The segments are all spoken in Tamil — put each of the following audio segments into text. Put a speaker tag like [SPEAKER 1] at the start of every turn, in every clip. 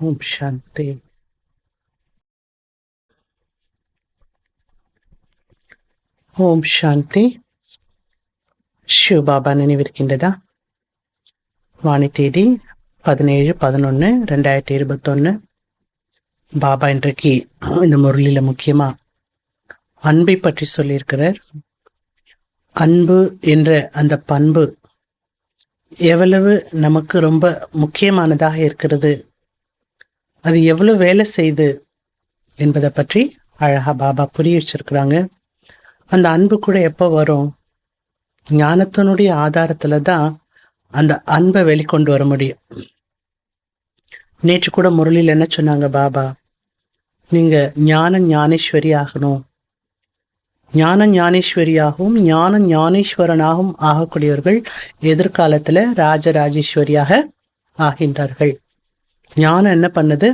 [SPEAKER 1] ஓம் சாந்தி. ஓம் சாந்தி. சிவபாபா நினைவிருக்கின்றதா? வாணி தேதி 17/11/2021. பாபா இன்றைக்கு இந்த முரளியில முக்கியமா அன்பை பற்றி சொல்லியிருக்கிறார். அன்பு என்ற அந்த பண்பு எவ்வளவு நமக்கு ரொம்ப முக்கியமானதாக இருக்கிறது, அது எவ்வளவு வேலை செய்து என்பதை பற்றி அழகா பாபா புரிய வச்சிருக்கிறாங்க. அந்த அன்பு கூட எப்போ வரும்? ஞானத்தினுடைய ஆதாரத்துல தான் அந்த அன்பை வெளிக்கொண்டு வர முடியும். நேற்று கூட முரளியில் என்ன சொன்னாங்க பாபா? நீங்க ஞான ஞானேஸ்வரி ஆகணும். ஞான ஞானேஸ்வரியாகவும் ஞான ஞானேஸ்வரனாகவும் ஆகக்கூடியவர்கள் எதிர்காலத்துல ராஜராஜேஸ்வரியாக ஆகின்றார்கள். ஞானம் என்ன பண்ணுது?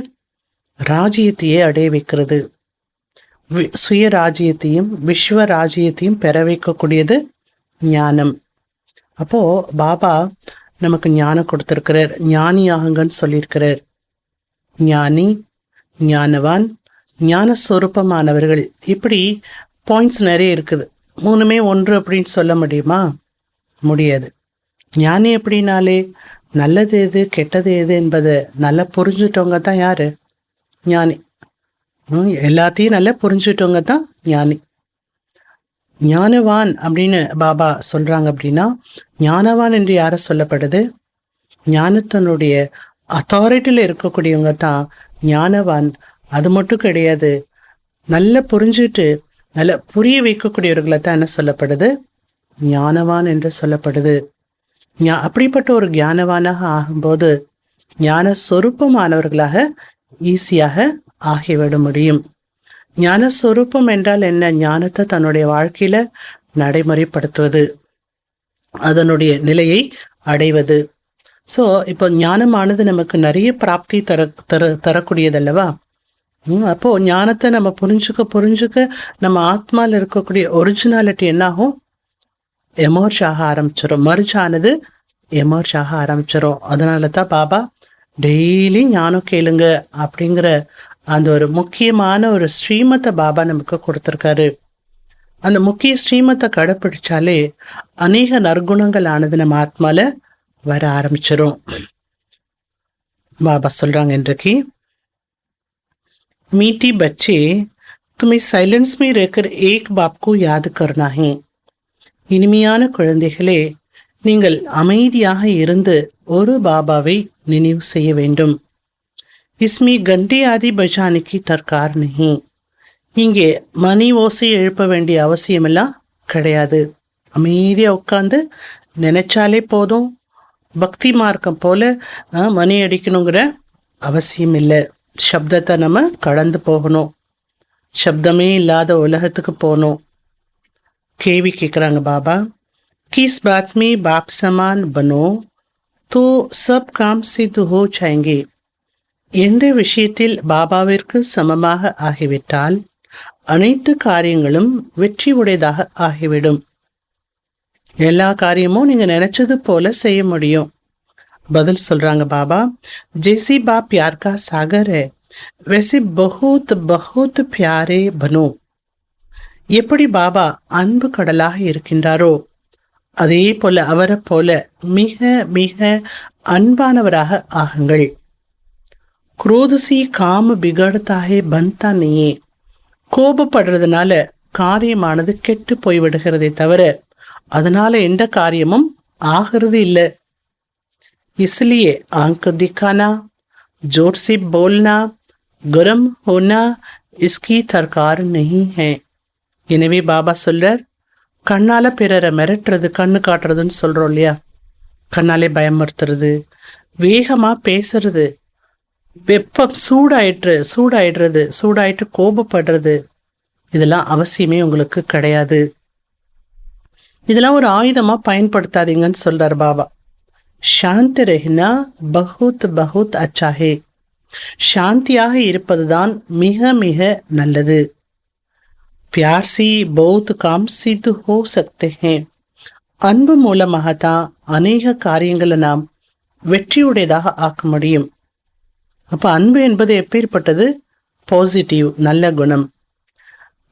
[SPEAKER 1] ராஜ்யத்தையே அடைய வைக்கிறது. சுய ராஜ்யத்தையும் விஸ்வ ராஜ்யத்தையும் பெற வைக்கக்கூடியது ஞானம். அப்போ பாபா நமக்கு ஞானம் கொடுத்திருக்கிறார். ஞானி ஆகுங்கன்னு சொல்லியிருக்கிறார். ஞானி, ஞானவான், ஞான சொரூபமானவர்கள், இப்படி பாயிண்ட்ஸ் நிறைய இருக்குது. மூணுமே ஒன்று அப்படின்னு சொல்ல முடியுமா? முடியாது. ஞானி எப்படின்னாலே நல்லது எது கெட்டது எது என்பதை நல்லா புரிஞ்சுட்டவங்க தான் யாரு? ஞானி. எல்லாத்தையும் நல்லா புரிஞ்சுட்டவங்க தான் ஞானி. ஞானவான் அப்படின்னு பாபா சொல்றாங்க. அப்படின்னா ஞானவான் என்று யார சொல்லப்படுது? ஞானத்தினுடைய அத்தாரிட்டியில இருக்கக்கூடியவங்க தான் ஞானவான். அது மட்டும் கிடையாது, நல்லா புரிஞ்சுட்டு நல்லா புரிய வைக்கக்கூடியவர்களை தான் என்ன சொல்லப்படுது? ஞானவான் என்று சொல்லப்படுது. அப்படிப்பட்ட ஒரு ஞானவானாக ஆகும்போது ஞான சொரூபமானவர்களாக ஈஸியாக ஆகிவிட முடியும். ஞான சொரூபம் என்றால் என்ன? ஞானத்தை தன்னுடைய வாழ்க்கையில நடைமுறைப்படுத்துவது, அதனுடைய நிலையை அடைவது. ஸோ இப்போ ஞானமானது நமக்கு நிறைய பிராப்தி தரக்கூடியதல்லவா? அப்போ ஞானத்தை நம்ம புரிஞ்சுக்க நம்ம ஆத்மாவில் இருக்கக்கூடிய ஒரிஜினாலிட்டி என்னாகும்? எமர்ஜ் ஆக ஆரம்பிச்சிடும். மர்ஜ் ஆனது எமர்ஜ் ஆக ஆரம்பிச்சிடும். அதனால தான் பாபா டெய்லி ஞானம் கேளுங்க அப்படிங்கிற அந்த ஒரு முக்கியமான ஒரு ஸ்ரீமத்தை பாபா நமக்கு கொடுத்துருக்காரு. அந்த முக்கிய ஸ்ரீமத்தை கடைப்பிடிச்சாலே அநேக நற்குணங்கள் ஆனது நம்ம ஆத்மால வர ஆரம்பிச்சிடும். பாபா சொல்றாங்க இன்றைக்கு, मीठी बच्चे तुम्हें साइलेंस में रहकर एक बाप को याद करना है. இனிமையான குழந்தைகளே, நீங்கள் அமைதியாக இருந்து ஒரு பாபாவை நினைவு செய்ய வேண்டும். इसमें घंटे आदि बजाने की दरकार नहीं. இங்கே மணி ஓசை எழுப்ப வேண்டிய அவசியமெல்லாம் கிடையாது. அமைதியா உட்காந்து நினைச்சாலே போதும். பக்தி மார்க்கம் போல மணி அடிக்கணுங்கிற அவசியம் இல்லை. சப்தத்தை நம்ம கடந்து போகணும். சப்தமே இல்லாத உலகத்துக்கு போகணும். கேள்வி கேட்குறாங்க பாபா, किस बात में बाप समान बनो तो सब काम सिद्ध हो जाएंगे. எந்த விஷயத்தில் பாபாவிற்கு சமமாக ஆகிவிட்டால் அனைத்து காரியங்களும் வெற்றி உடையதாக ஆகிவிடும். எல்லா காரியமும் நீங்க நினைச்சது போல செய்ய முடியும். பதில் சொல்றாங்க பாபா, जैसे बाप प्यार का सागर है वैसे बहुत बहुत प्यारे बनो. எப்படி பாபா அன்பு கடலாக இருக்கின்றாரோ அதே போல அவரை போல மிக மிக அன்பானவராக ஆகுங்கள். குரோதசி காம பிகடத்தாகே பந்தா நீயே. கோபப்படுறதுனால காரியமானது கெட்டு போய்விடுகிறதே தவிர அதனால எந்த காரியமும் ஆகிறது இல்லை. इसलिए आंख दिखाना, जोर से बोलना, गरम होना इसकी दरकार नहीं है. எனவே பாபா சொல்றார், கண்ணால பிறரை மிரட்டுறது, கண்ணு காட்டுறதுன்னு சொல்றோம் இல்லையா? கண்ணாலே பயமுறுத்துறது, வேகமா பேசுறது, வெப்பம் சூடாயிட்டு கோபப்படுறது, இதெல்லாம் அவசியமே உங்களுக்கு கிடையாது. இதெல்லாம் ஒரு ஆயுதமா பயன்படுத்தாதீங்கன்னு சொல்றார் பாபா. शांत रहना बहुत बहुत अच्छा है. சாந்தியாக இருப்பதுதான் மிக மிக நல்லது. प्यार से बहुत काम सिद्ध हो सकते हैं. அன்பு மூலமாக தான் அநேக காரியங்களை நாம் வெற்றியுடையதாக ஆக்க முடியும். அப்ப அன்பு என்பது எப்பேற்பட்டது? பாசிட்டிவ், நல்ல குணம்.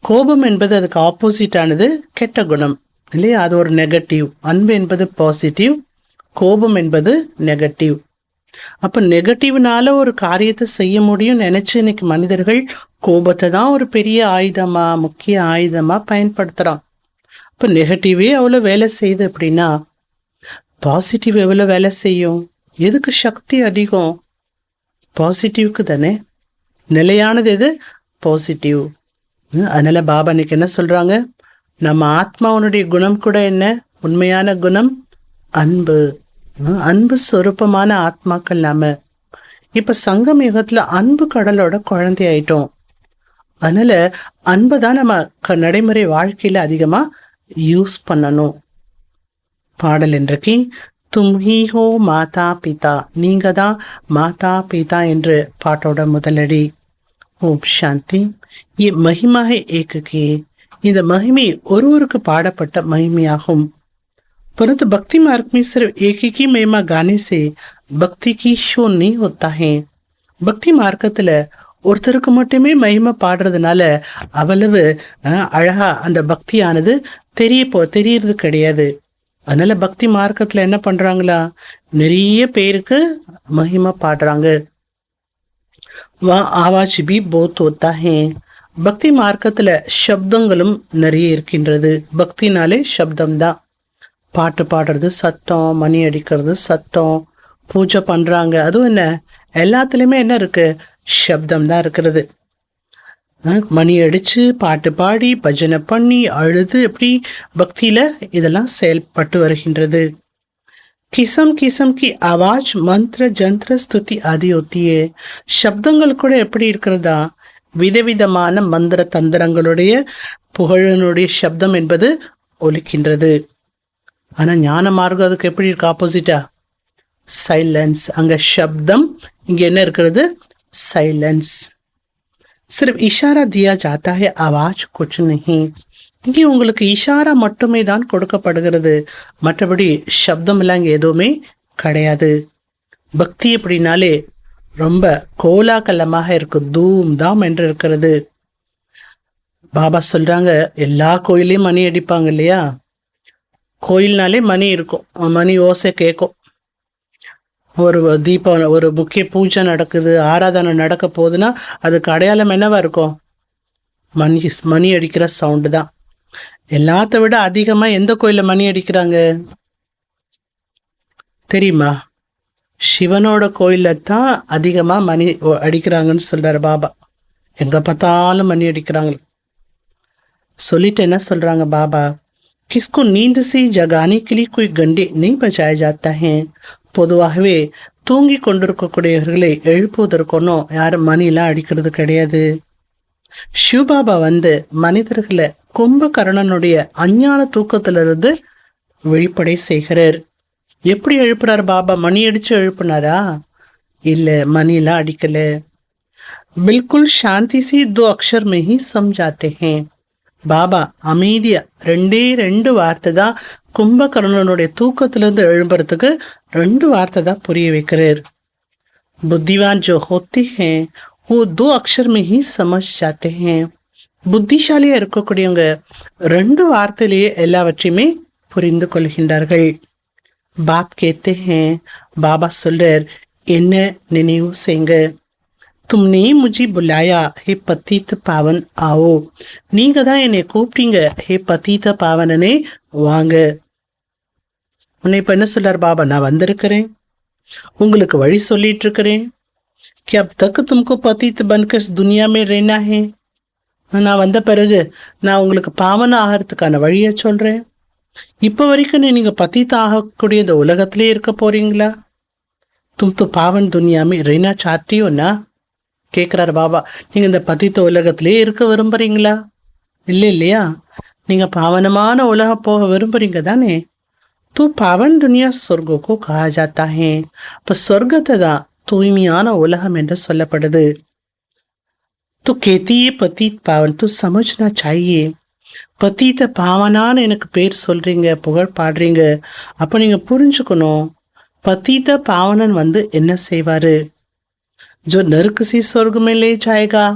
[SPEAKER 1] கோபம் என்பது அதுக்கு ஆப்போசிட்டானது, கெட்ட குணம் இல்லையா? அது ஒரு நெகட்டிவ். அன்பு என்பது பாசிட்டிவ், கோபம் என்பது நெகட்டிவ். அப்ப நெகட்டிவ்னால ஒரு காரியத்தை செய்ய முடியும் நினைச்சு இன்னைக்கு மனிதர்கள் கோபத்தை தான் ஒரு பெரிய ஆயுதமா, முக்கிய ஆயுதமா பயன்படுத்துறான். இப்ப நெகட்டிவே அவ்வளவு வேலை செய்யுது அப்படின்னா பாசிட்டிவ் எவ்வளவு வேலை செய்யும்? எதுக்கு சக்தி அதிகம்? பாசிட்டிவ்க்கு தானே. நிலையானது எது? பாசிட்டிவ். அதனால பாபா இன்னைக்கு என்ன சொல்றாங்க? நம்ம ஆத்மாவனுடைய குணம் கூட என்ன? உண்மையான குணம் அன்பு. அன்பு சொரூபமான ஆத்மாக்கள் நாம. இப்ப சங்கம் யுகத்துல அன்பு கடலோட குழந்தை ஆயிட்டோம். அதனால அன்பை தான் நம்ம நடைமுறை வாழ்க்கையில அதிகமா யூஸ் பண்ணணும். பாடல் இன்றைக்கு தும் ஹீ ஹோ மாதா பிதா, நீங்க தான் மாதா பிதா என்று பாட்டோட முதலடி. ஓம் சாந்தி. மகிமா ஹை ஏககே, இந்த மகிமை ஒருவருக்கு பாடப்பட்ட மகிமையாகும். परंतु भक्ति मार्ग में सिर्फ एक ही महिमा गाने से பக்தி கி ஷோ நீ होता है. பக்தி மார்க்கத்துல ஒருத்தருக்கு மட்டுமே மகிமை பாடுறதுனால அவ்வளவு அழகா அந்த பக்தியானது தெரியறது கிடையாது. அதனால பக்தி மார்க்கத்துல என்ன பண்றாங்களா? நிறைய பேருக்கு மகிமை பாடுறாங்க. வா ஆவாஜ் பி போத் होता है. பக்தி மார்க்கத்துல சப்தங்களும் நிறைய இருக்கின்றது. பக்தினாலே சப்தம்தான். பாட்டு பாடுறது சத்தம், மணி அடிக்கிறது சத்தம், பூஜை பண்றாங்க, அதுவும் என்ன எல்லாத்துலயுமே என்ன இருக்கு? சப்தம் தான் இருக்கிறது. மணி அடிச்சு பாட்டு பாடி பஜனை பண்ணி அழுது எப்படி பக்தியில இதெல்லாம் செயல்பட்டு வருகின்றது. கிசம் கிசம் கி ஆவாஜ் மந்திர ஜந்திர ஸ்துதி ஆதி ஒத்தியே. சப்தங்கள் கூட எப்படி இருக்கிறதா? விதவிதமான மந்திர தந்திரங்களுடைய புகழனுடைய சப்தம் என்பது ஒலிக்கின்றது. ஆனா ஞான மார்க்கம் அதுக்கு எப்படி இருக்கு? ஆப்போசிட்டா சைலன்ஸ். அங்க சப்தம், இங்க என்ன இருக்கிறது? சைலன்ஸ். சிர்ஃப் இஷாரா தியா ஜாத்தா ஹை, ஆவாஜ் குச் நஹி. இங்கே உங்களுக்கு இஷாரா மட்டுமே தான் கொடுக்கப்படுகிறது, மற்றபடி சப்தம் எல்லாம் இங்க எதுவுமே கிடையாது. பக்தி அப்படின்னாலே ரொம்ப கோலாகலமாக இருக்கு, தூம் தாம் என்று இருக்கிறது. பாபா சொல்றாங்க எல்லா கோயிலையும் மணி அடிப்பாங்க இல்லையா? கோயில்னாலே மணி இருக்கும், மணி ஓசை கேட்கும். ஒரு தீபம், ஒரு முக்கிய பூஜை நடக்குது, ஆராதனை நடக்க போகுதுன்னா அதுக்கு அடையாளம் என்னவா இருக்கும்? மணி அடிக்கிற சவுண்டு தான். எல்லாத்த விட அதிகமா எந்த கோயில மணி அடிக்கிறாங்க தெரியுமா? சிவனோட கோயில தான் அதிகமா மணி அடிக்கிறாங்கன்னு சொல்றாரு பாபா. எங்க பார்த்தாலும் மணி அடிக்கிறாங்க. சொல்லிட்டு என்ன சொல்றாங்க பாபா? किसको नींद से जगाने के लिए कोई घंटे नहीं बजाया जाता है. பொதுவாகவே தூங்கி கொண்டிருக்கக்கூடியவர்களை எழுப்புவதற்கொன்னும் யாரும் மணிலாம் அடிக்கிறது கிடையாது. சிவபாபா மனிதர்களை கும்பகர்ணனுடைய அஞ்ஞான தூக்கத்திலிருந்து விழிப்படை செய்கிறார். எப்படி எழுப்புறார் பாபா? மணி அடிச்சு எழுப்புனாரா? இல்ல, மணிலாம் அடிக்கல. பில்குல் சாந்தி சி தோ அக்ஷர் மே ஹி சம்ஜாते हैं. பாபா அமைதியா 2 வார்த்தை தான், கும்பகர்ணனுடைய தூக்கத்திலிருந்து எழும்புறதுக்கு 2 வார்த்தை தான் புரிய வைக்கிறார். புத்திவான் ஜோ ஹோத்தி ஹே वो 2 அக்ஷர் में ही समझ जाते हैं. புத்திசாலியா இருக்கக்கூடியவங்க 2 வார்த்தையிலேயே எல்லாவற்றையுமே புரிந்து கொள்கின்றார்கள். பாப் கேते हैं, பாபா சொல்றார், என்ன நினைவு செய்யுங்க. तुमने मुझे बुलाया हे पतित पावन आओ. நீங்க தான் என்னை கூப்பிட்டீங்க, ஹே பதீத பாவனனே வாங்க. உன்னை இப்ப என்ன சொல்றார் பாபா? நான் வந்திருக்கிறேன், உங்களுக்கு வழி சொல்லிட்டு இருக்கிறேன். कि अब तक तुमको पतित बनकर दुनिया में रहना है. நான் வந்த பிறகு நான் உங்களுக்கு பாவன ஆகிறதுக்கான வழியை சொல்றேன். இப்ப வரைக்கும் நீங்க பத்தித்த ஆகக்கூடிய இந்த உலகத்திலே இருக்க போறீங்களா? तुम तो पावन दुनिया में रहना चाहती हो ना கேட்குறாரு பாபா. நீங்க இந்த பதித்த உலகத்திலே இருக்க விரும்புறீங்களா? இல்லையா? நீங்க பாவனமான உலகம் போக விரும்புறீங்க தானே? தூ பாவன் துனியா சொர்க்கோ கஹா ஜாத்தா ஹே. இப்ப சொர்க்கத்தை தான் தூய்மையான உலகம் என்று சொல்லப்படுது. தூ கேத்தியே பத்தித் பாவன், தூ சமஜ்னா சாயே. பத்தித்த பாவனான்னு எனக்கு பேர் சொல்றீங்க, புகழ் பாடுறீங்க. அப்ப நீங்க புரிஞ்சுக்கணும், பத்தித்த பாவனன் என்ன செய்வாரு? जो नरक से स्वर्ग में ले जाएगा.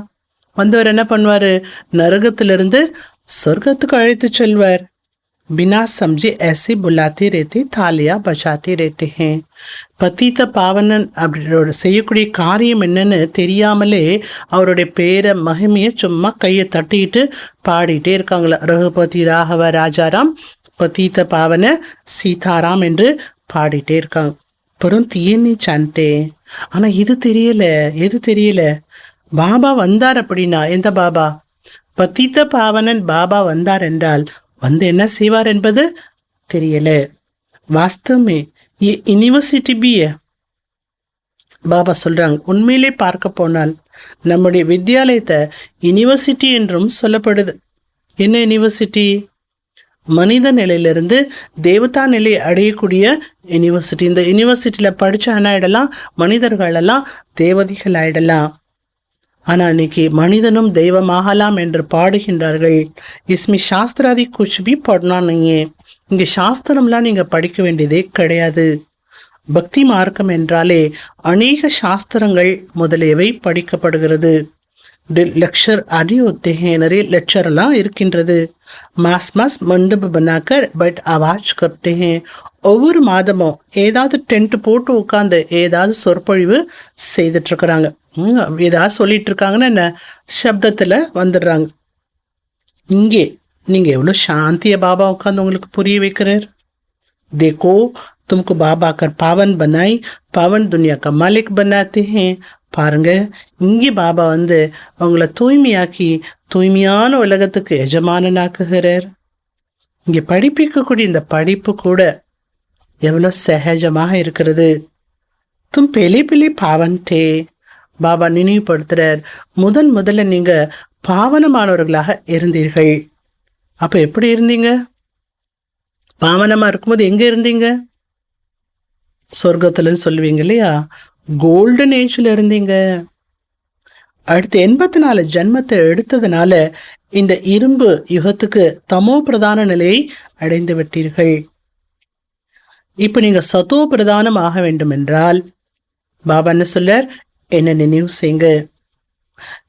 [SPEAKER 1] வந்தவர் என்ன பண்ணுவாரு, நரகத்திலிருந்து சொர்க்கத்துக்கு அழைத்து செல்வார். बिना समझे ऐसे बुलाते रहते, தாலியா பஜாते रहते हैं. பத்தித்த பாவனன் அப்படி செய்யக்கூடிய காரியம் என்னன்னு தெரியாமலே அவருடைய பேரை மகிமையை சும்மா கையை தட்டிட்டு பாடிட்டே இருக்காங்களா. ரகுபதி ராகவ ராஜாராம் பத்தித்த பாவன சீதாராம் என்று பாடிட்டே இருக்காங்க. அப்புறம் தீயன்னு சான்ட்டே. ஆனா இது தெரியல. எது தெரியல? பாபா வந்தார் அப்படின்னா எந்த பாபா? பத்தித்த பாவனன் பாபா வந்தார் என்றால் வந்து என்ன செய்வார் என்பது தெரியல. வாஸ்தவமே யூனிவர்சிட்டி பி பாபா சொல்றாங்க. உண்மையிலே பார்க்க போனால் நம்முடைய வித்யாலயத்தை யூனிவர்சிட்டி என்றும் சொல்லப்படுது. என்ன யூனிவர்சிட்டி? மனித நிலையிலிருந்து தேவதா நிலை அடையக்கூடிய யூனிவர்சிட்டி. இந்த யூனிவர்சிட்டியில படிச்ச ஆயிடலாம், மனிதர்கள் எல்லாம் தேவதைகள் ஆயிடலாம். ஆனா இன்னைக்கு மனிதனும் தெய்வமாகலாம் என்று பாடுகின்றார்கள். இஸ்மி சாஸ்திராதி குச்பி படனா நீங்க இங்க சாஸ்திரம்லாம் நீங்க படிக்க வேண்டியதே கிடையாது. பக்தி மார்க்கம் என்றாலே அநேக சாஸ்திரங்கள் முதலியவை படிக்கப்படுகிறது. லெக்சர் आदि होते हैं, நிறைய லெக்சர் எல்லாம் இருக்கின்றது. மாஸ் மண்டப बनाकर பட் आवाज करते हैं. ஒவ்வொரு மாதமும் ஏதாவது டென்ட் போட்டு உட்காந்து ஏதாவது சொற்பொழிவு செய்துட்டு இருக்கிறாங்க. ஏதாவது சொல்லிட்டு இருக்காங்கன்னா என்ன சப்தத்துல வந்துடுறாங்க. இங்கே நீங்க எவ்வளவு சாந்திய பாபா உட்காந்து உங்களுக்கு புரிய வைக்கிறார். देखो तुमको बाबा कर पावन बनाई, पावन दुनिया का मालिक बनाते हैं. பாருங்க, இங்கே பாபா வந்து அவங்கள தூய்மையாக்கி தூய்மையான உலகத்துக்கு எஜமானனாக்குகிறார். இங்கே படிப்பிக்கக்கூடிய இந்த படிப்பு கூட எவ்வளவு சகஜமாக இருக்கிறது. தும் பெலி பெலி பாவன் தே. பாபா நினைவுபடுத்துறார், முதல்ல நீங்க பாவனமானவர்களாக இருந்தீர்கள். அப்ப எப்படி இருந்தீங்க? பாவனமா இருக்கும்போது எங்க இருந்தீங்க? சொர்க்கத்துலன்னு சொல்லுவீங்க இல்லையா? கோல்டன் ஏஜ்ல இருந்தீங்க. அடுத்து 84 ஜன்மத்தை எடுத்ததுனால இந்த இரும்பு யுகத்துக்கு தமோ பிரதான நிலையை அடைந்து விட்டீர்கள். இப்ப நீங்க சதோ பிரதானம் ஆக வேண்டும் என்றால் பாபா என்ன சொல்றார்? என்ன நினைவு செய்யுங்க.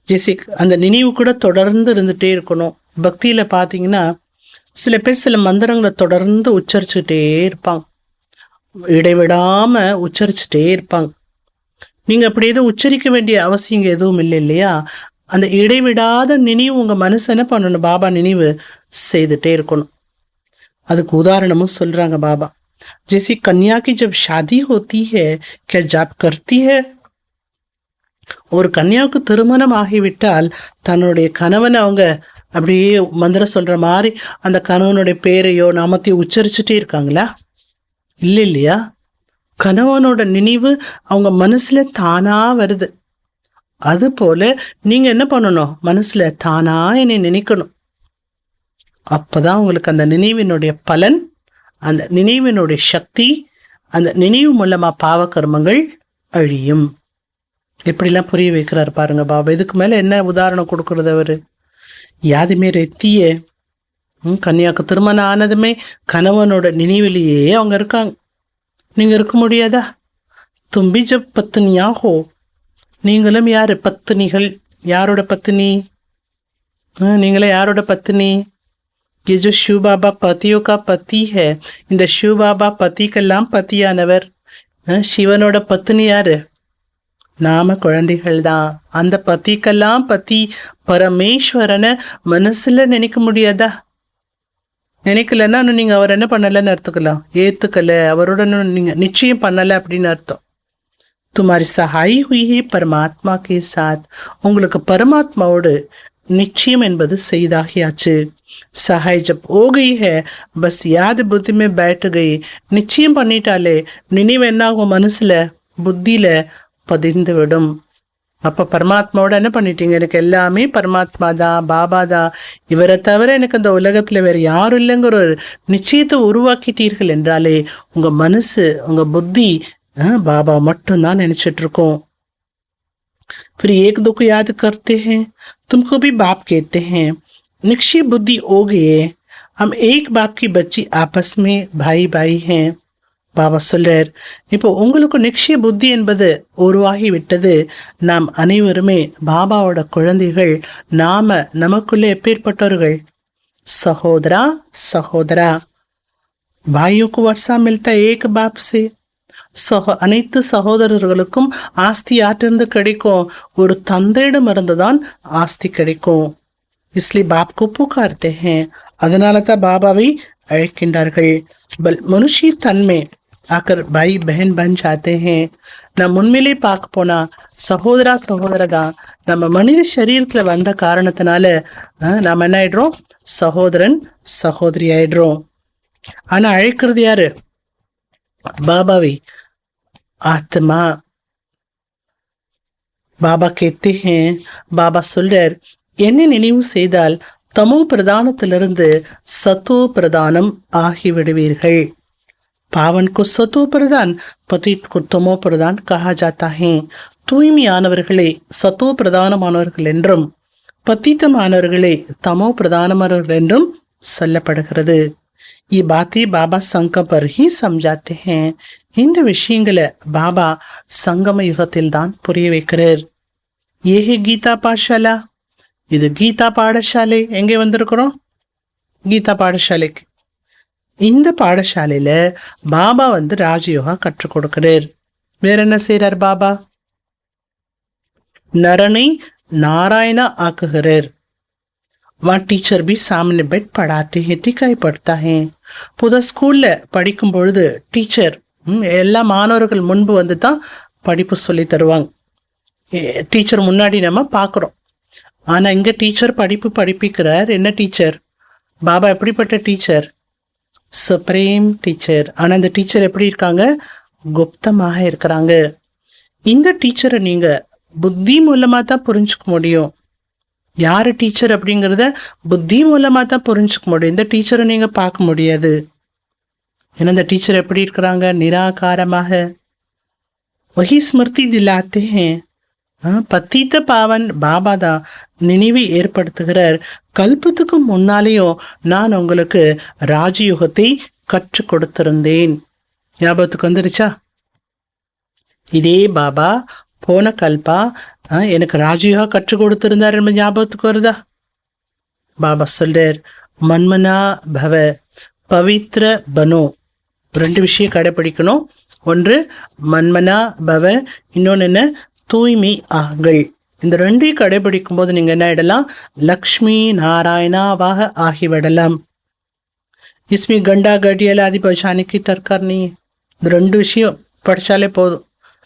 [SPEAKER 1] ஜெசி அந்த நினைவு கூட தொடர்ந்து இருந்துட்டே இருக்கணும். பக்தியில பாத்தீங்கன்னா சில பேர் சில மந்திரங்களை தொடர்ந்து உச்சரிச்சுட்டே இருப்பாங்க, இடைவிடாம உச்சரிச்சுட்டே இருப்பாங்க. நீங்க அப்படி எதுவும் உச்சரிக்க வேண்டிய அவசியம் எதுவும் இல்லை இல்லையா? அந்த இடைவிடாத நினைவு உங்க மனசு என்ன பண்ணணும்? பாபா நினைவு செய்துட்டே இருக்கணும். அதுக்கு உதாரணமும் சொல்றாங்க பாபா. जैसे कन्या की जब शादी होती है क्या जाप करती है? ஒரு கன்யாவுக்கு திருமணம் ஆகிவிட்டால் தன்னுடைய கணவன் அவங்க அப்படியே மந்திரம் சொல்ற மாதிரி அந்த கணவனுடைய பேரையோ நாமத்தையோ உச்சரிச்சுட்டே இருக்காங்களா? இல்லை இல்லையா? கணவனோட நினைவு அவங்க மனசுல தானா வருது. அது போல நீங்க என்ன பண்ணணும்? மனசுல தானா என்னை நினைக்கணும். அப்பதான் உங்களுக்கு அந்த நினைவினுடைய பலன், அந்த நினைவினுடைய சக்தி, அந்த நினைவு மூலமா பாவ கர்மங்கள் அழியும். எப்படிலாம் புரிய வைக்கிறார் பாருங்க பாபா. இதுக்கு மேல என்ன உதாரணம் கொடுக்கறது அவரு? யாதுமே ரெத்தியே கன்னியாக்கு திருமணம் ஆனதுமே கணவனோட நினைவிலேயே அவங்க இருக்காங்க. நீங்க இருக்க முடியாதா? தும்பி ஜப் பத்னியா ஹோ. நீங்களும் யாரு? பத்னிகள். யாரோட பத்னி? நீங்களே யாரோட பத்னி? ये जो शिव बाबा पतियों का पति है, இந்த शिव बाबा பத்திக்கெல்லாம் பத்தியானவர். சிவனோட பத்னி யாரு? நாம குழந்தைகள் தான். அந்த பத்திக்கெல்லாம் பத்தி பரமேஸ்வரனை மனசுல நினைக்க முடியாதா? நினைக்கலன்னா நீங்க அவர் என்ன பண்ணலன்னு அர்த்தக்கலாம், ஏத்துக்கல, அவரோட நீங்க நிச்சயம் பண்ணல அப்படின்னு அர்த்தம். तुम्हारी सहाई हुई है परमात्मा के साथ. உங்களுக்கு பரமாத்மாவோடு நிச்சயம் என்பது செய்தாகியாச்சு. सहाय जब हो गई है बस याद बुद्धि में बैठ गई. நிச்சயம் பண்ணிட்டாலே நினைவு என்னாகும்? மனசுல புத்தியில பதிந்து விடும். அப்ப பரமாத்மாவோட என்ன பண்ணிட்டீங்க? எனக்கு எல்லாமே பரமாத்மா தான், பாபா தான், இவரை தவிர எனக்கு அந்த உலகத்துல வேற யாரும் இல்லைங்கிற ஒரு நிச்சயத்தை உருவாக்கிட்டீர்கள் என்றாலே உங்க மனசு, உங்க புத்தி बाबा மட்டும்தான் நினைச்சிட்டு இருக்கோம். फिर एक दो को याद करते हैं, तुमको भी बाप कहते हैं. निश्चय बुद्धि हो गए, हम एक बाप की बच्ची, आपस में भाई भाई हैं. பாபா சொல்றார், இப்போ உங்களுக்கு நிச்சய புத்தி என்பது உருவாகி விட்டது. நாம் அனைவருமே பாபாவோட குழந்தைகள். நமக்குள்ளே எப்பேற்பட்டவர்கள்? சகோதரா சகோதரா, भाइयों को वर्षा मिलता है एक बाप से. அனைத்து சகோதரர்களுக்கும் ஆஸ்தி யாற்றிருந்து கிடைக்கும்? ஒரு தந்தையிடமிருந்து தான் ஆஸ்தி கிடைக்கும். इसलिए बाप को पुकारते हैं. அதனால தான் பாபாவை அழைக்கின்றார்கள். மனுஷி தன்மை आकर भाई बहन बन जाते हैं. நம்ம உண்மையிலே பார்க்க போனா சகோதரா சகோதரதா நம்ம மனித சரீரத்துல வந்த காரணத்தினால நாம என்ன ஆயிடுறோம்? சகோதரன் சகோதரி ஆயிடுறோம். ஆனா அழைக்கிறது யாரு? பாபாவை. ஆத்மா. பாபா கேते हैं, பாபா சொல்றார், என்ன நினைவு செய்தால் தமோ பிரதானத்திலிருந்து சத்தோ பிரதானம் ஆகிவிடுவீர்கள். पावन को सतो प्रदान, पतित को तमो प्रदान कहा जाता है. தூய்மையானவர்களே சத்தோ பிரதானமானவர்கள் என்றும் பத்தித்தமானவர்களே தமோ பிரதானமானவர்கள் என்றும் சொல்லப்படுகிறது. ये बातें बाबा संगम पर ही समझाते हैं. இந்த விஷயங்களை பாபா சங்கம யுகத்தில் தான் புரிய வைக்கிறார். ஏஹே கீதா பாடசாலா. இது கீதா பாடசாலை. எங்கே வந்திருக்கிறோம்? கீதா பாடசாலைக்கு. இந்த பாடசாலையில பாபா ராஜயோகா கற்றுக் கொடுக்கிறார். வேற என்ன செய்யறார் பாபா? நரனை நாராயணா ஆக்குகிறார். वहाँ टीचर भी सामने बैठ पढ़ाते हैं, दिखाई पड़ता है. புத ஸ்கூல்ல படிக்கும் பொழுது டீச்சர் எல்லா மாணவர்கள் முன்பு தான் படிப்பு சொல்லி தருவாங்க. டீச்சர் முன்னாடி நம்ம பார்க்குறோம். ஆனா இங்க டீச்சர் படிப்பு படிப்பிக்கிறார். என்ன டீச்சர்? பாபா எப்படிப்பட்ட டீச்சர்? Supreme teacher. ஆனா இந்த டீச்சர் எப்படி இருக்காங்க? குப்தமாக இருக்கிறாங்க. இந்த டீச்சரை நீங்க புத்தி மூலமா தான் புரிஞ்சுக்க முடியும். யாரு டீச்சர் அப்படிங்கிறத புத்தி மூலமா தான் புரிஞ்சுக்க முடியும். இந்த டீச்சரை நீங்க பார்க்க முடியாது. ஏன்னா இந்த டீச்சர் எப்படி இருக்கிறாங்க? நிராகாரமாக. வஹி ஸ்மிருதி திலாத்தே ஹேன். பத்தீத்த பாவன் பாபா தான் நினைவை ஏற்படுத்துகிறார். கல்பத்துக்கு முன்னாலேயும் நான் உங்களுக்கு ராஜயுகத்தை கற்றுக் கொடுத்திருந்தேன். ஞாபகத்துக்கு வந்துருச்சா? இதே பாபா போன கல்பா எனக்கு ராஜயோகா கற்றுக் கொடுத்திருந்தார் என்பது ஞாபகத்துக்கு வருதா? பாபா சொல்றார், மன்மனா பவ பவித்ர பனோ. ரெண்டு விஷயம் கடைபிடிக்கணும். ஒன்று மன்மனா பவ, இன்னொன்று என்ன? தூய்மை ஆகுங்கள். இந்த ரெண்டையும் கடைபிடிக்கும் போது நீங்க என்ன ஆயிடலாம்? லக்ஷ்மி நாராயணாவாக ஆகிவிடலாம். इसमें गंडा गडियल आदि पहचाने की दरकार नहीं है. இந்த ரெண்டு விஷயம் படிச்சாலே போதும்,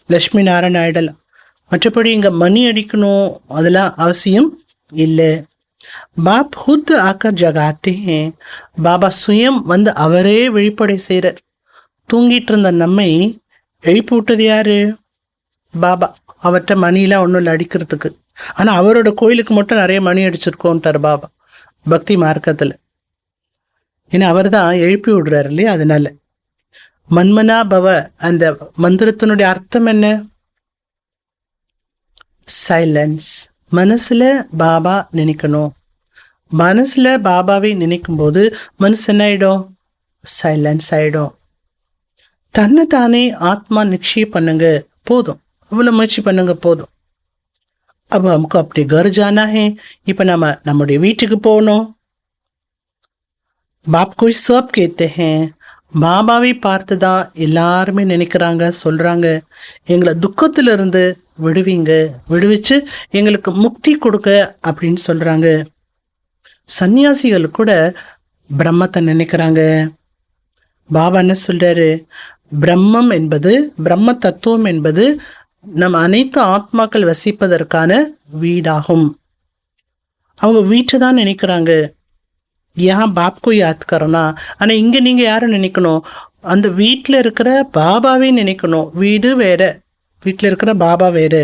[SPEAKER 1] லக்ஷ்மி நாராயண ஆயிடலாம். மற்றபடி இங்க மணி அடிக்கணும் அதெல்லாம் அவசியம் இல்லை. பாப் खुद आकर जगाते हैं. பாபா சுயம் அவரே வெளிப்படை செய்கிறார். தூங்கிட்டு இருந்த நம்மை எழுப்பி விட்டது யாரு? பாபா. அவர்கிட்ட மணிலாம் ஒன்றும் இல்லை அடிக்கிறதுக்கு. ஆனா அவரோட கோயிலுக்கு மட்டும் நிறைய மணி அடிச்சிருக்கோன்ட்டார் பாபா பக்தி மார்க்கத்துல. ஏன்னா அவர் தான் எழுப்பி விடுறாரு இல்லையா? அதனால மன்மனா பவ அந்த மந்திரத்தினுடைய அர்த்தம் என்ன? சைலன்ஸ். மனசுல பாபா நினைக்கணும். மனசுல பாபாவை நினைக்கும் போது மனசு என்ன ஆயிடும்? சைலன்ஸ் ஆயிடும். தன்னை தானே ஆத்மா நிச்சயம் பண்ணுங்க போதும். இவ்வளவு முயற்சி பண்ணுங்க போதும். அப்ப நமக்கு அப்படி கர் ஜானா ஹே. இப்ப நம்முடைய வீட்டுக்கு போகணும். பாப் கோய் சப் கேते हैं. பாபாவை பார்த்து தான் எல்லாருமே நினைக்கிறாங்க, சொல்றாங்க, எங்களை துக்கத்திலிருந்து விடுவீங்க, விடுவிச்சு எங்களுக்கு முக்தி கொடுக்க அப்படின்னு சொல்றாங்க. சன்னியாசிகள் கூட பிரம்மத்தை நினைக்கிறாங்க. பாபா என்ன சொல்றாரு? பிரம்மம் என்பது, பிரம்ம தத்துவம் என்பது நம் அனைத்து ஆத்மாக்கள் வசிப்பதற்கான வீடாகும். அவங்க வீட்டை தான் நினைக்கிறாங்க. ஏன் பாப்கோ யாத் கரனா? ஆனா இங்க நீங்க யாரை நினைக்கணும்? அந்த வீட்டுல இருக்கிற பாபாவே நினைக்கணும். வீடு வேற, வீட்டுல இருக்கிற பாபா வேற.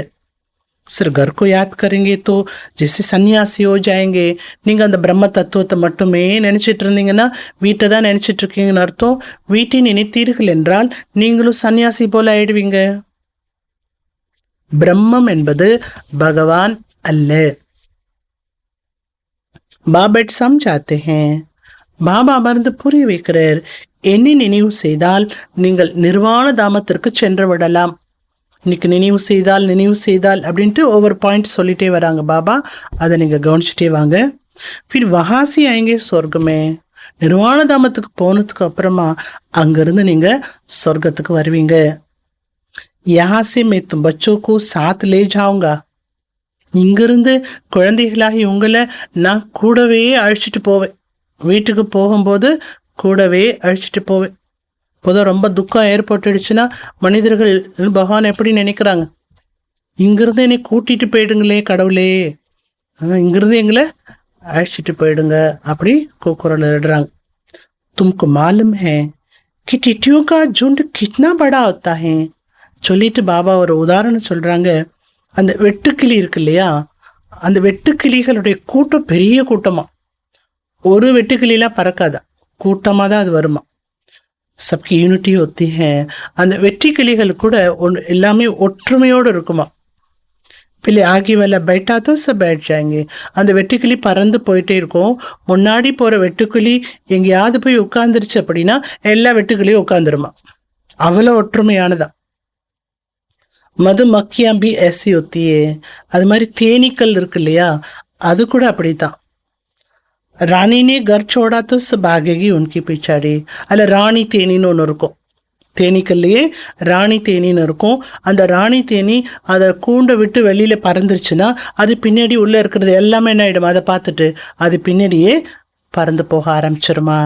[SPEAKER 1] सिर्फ घर को याद करेंगे तो जैसे सन्यासी हो जाएंगे. நீங்க அந்த பிரம்ம தத்துவத்தை மட்டுமே நினைச்சிட்டு இருந்தீங்கன்னா வீட்டை தான் நினைச்சிட்டு இருக்கீங்கன்னு அர்த்தம். வீட்டை நினைத்தீர்கள் என்றால் நீங்களும் சன்னியாசி போல ஆயிடுவீங்க. பிரம்மம் என்பது பகவான் அல்ல. பாபா समझाते हैं. பாபா அமர்ந்து புரிய வைக்கிறார். என்னை நினைவு செய்தால் நீங்கள் நிர்வாண தாமத்திற்கு சென்று விடலாம். இன்னைக்கு நினைவு செய்தால் அப்படின்ட்டு ஒவ்வொரு பாயிண்ட் சொல்லிட்டே வராங்க பாபா. அதை நீங்க கவனிச்சுட்டே வாங்க. फिर वहां से आएंगे स्वर्ग में. நிர்வாண தாமத்துக்கு போனதுக்கு அப்புறமா அங்கிருந்து நீங்க சொர்க்கத்துக்கு வருவீங்க. यहाँ से मैं तुम बच्चों को साथ ले जाऊंगा. இங்கிருந்து குழந்தைகளாகி உங்களை நான் கூடவே அழைச்சிட்டு போவேன். வீட்டுக்கு போகும்போது கூடவே அழைச்சிட்டு போவேன். பொதுவாக ரொம்ப துக்கம் ஏற்பட்டுடுச்சுன்னா மனிதர்கள் பகவான் எப்படி நினைக்கிறாங்க, இங்கிருந்து என்னை கூட்டிட்டு போயிடுங்களே கடவுளே, இங்கிருந்து எங்களை அழைச்சிட்டு போயிடுங்க அப்படி கூக்குரல் இடுறாங்க. तुमको मालूम है कि टिट्टियों का झुंड कितना बड़ा होता है. சொல்லிட்டு பாபா ஒரு உதாரணம் சொல்றாங்க. அந்த வெட்டுக்கிளி இருக்கு இல்லையா, அந்த வெட்டுக்கிளிகளுடைய கூட்டம் பெரிய கூட்டமா. ஒரு வெட்டுக்கிளிலாம் பறக்காதா, கூட்டமாக தான் அது வருமா. சப்கி யூனிட்டி ஒத்தி ஹே. அந்த வெட்டுக்கிளிகள் கூட எல்லாமே ஒற்றுமையோடு இருக்குமா. பிள்ளை ஆகி வேலை பைட்டாத்தோ சப் பேட் ஜாயங்க. அந்த வெட்டுக்கிளி பறந்து போயிட்டே இருக்கும். முன்னாடி போகிற வெட்டுக்கிளி எங்கேயாவது போய் உட்காந்துருச்சு அப்படின்னா எல்லா வெட்டுக்கிளியும் உட்காந்துருமா. அவ்வளோ ஒற்றுமையானதா. மது மக்கியாம்பி ஏசி ஒத்தியே. அது மாதிரி தேனீக்கள் இருக்கு இல்லையா, அது கூட அப்படித்தான். ராணினே கர் சோடாத்தோ பாகேகி உன்கி பிச்சாடி. அதில் ராணி தேனின்னு ஒன்று இருக்கும். தேனீக்கல்லையே ராணி தேனின்னு இருக்கும். அந்த ராணி தேனி அதை கூண்டை விட்டு வெளியில் பறந்துருச்சுன்னா அது பின்னாடி உள்ளே இருக்கிறது எல்லாமே என்ன ஆகிடும், அதை பார்த்துட்டு அது பின்னாடியே பறந்து போக ஆரம்பிச்சிருமா.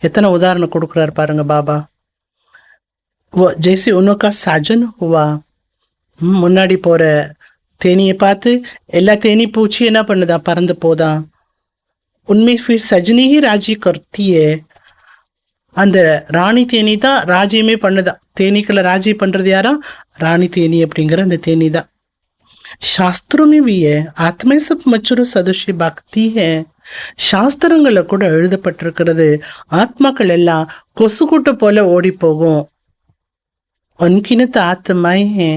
[SPEAKER 1] எத்தனை உதாரணம் கொடுக்குறாரு பாருங்க பாபா. ஜெய்சி உன்னோக்கா சஜன் ஹுவா. முன்னாடி போகிற தேனியை பார்த்து எல்லா தேனி பூச்சி என்ன பண்ணுதான், பறந்து போதான். உண்மை ஃபிர் சஜினி ஹி ராஜி கர்த்தியே. அந்த ராணி தேனி தான் ராஜ்யமே பண்ணுதான். தேனீக்களை ராஜ்யம் பண்றது யாரா, ராணி தேனி அப்படிங்கிற அந்த தேனி தான். சாஸ்திரமே விய ஆத்மே சப் மச்சுரு சதுஷி பக்தி ஹே. சாஸ்திரங்களை கூட எழுதப்பட்டிருக்கிறது, ஆத்மாக்கள் எல்லாம் கொசு கூட்ட போல ஓடி போகும். ஒன்கினத்து ஆத்மாய் ஹே.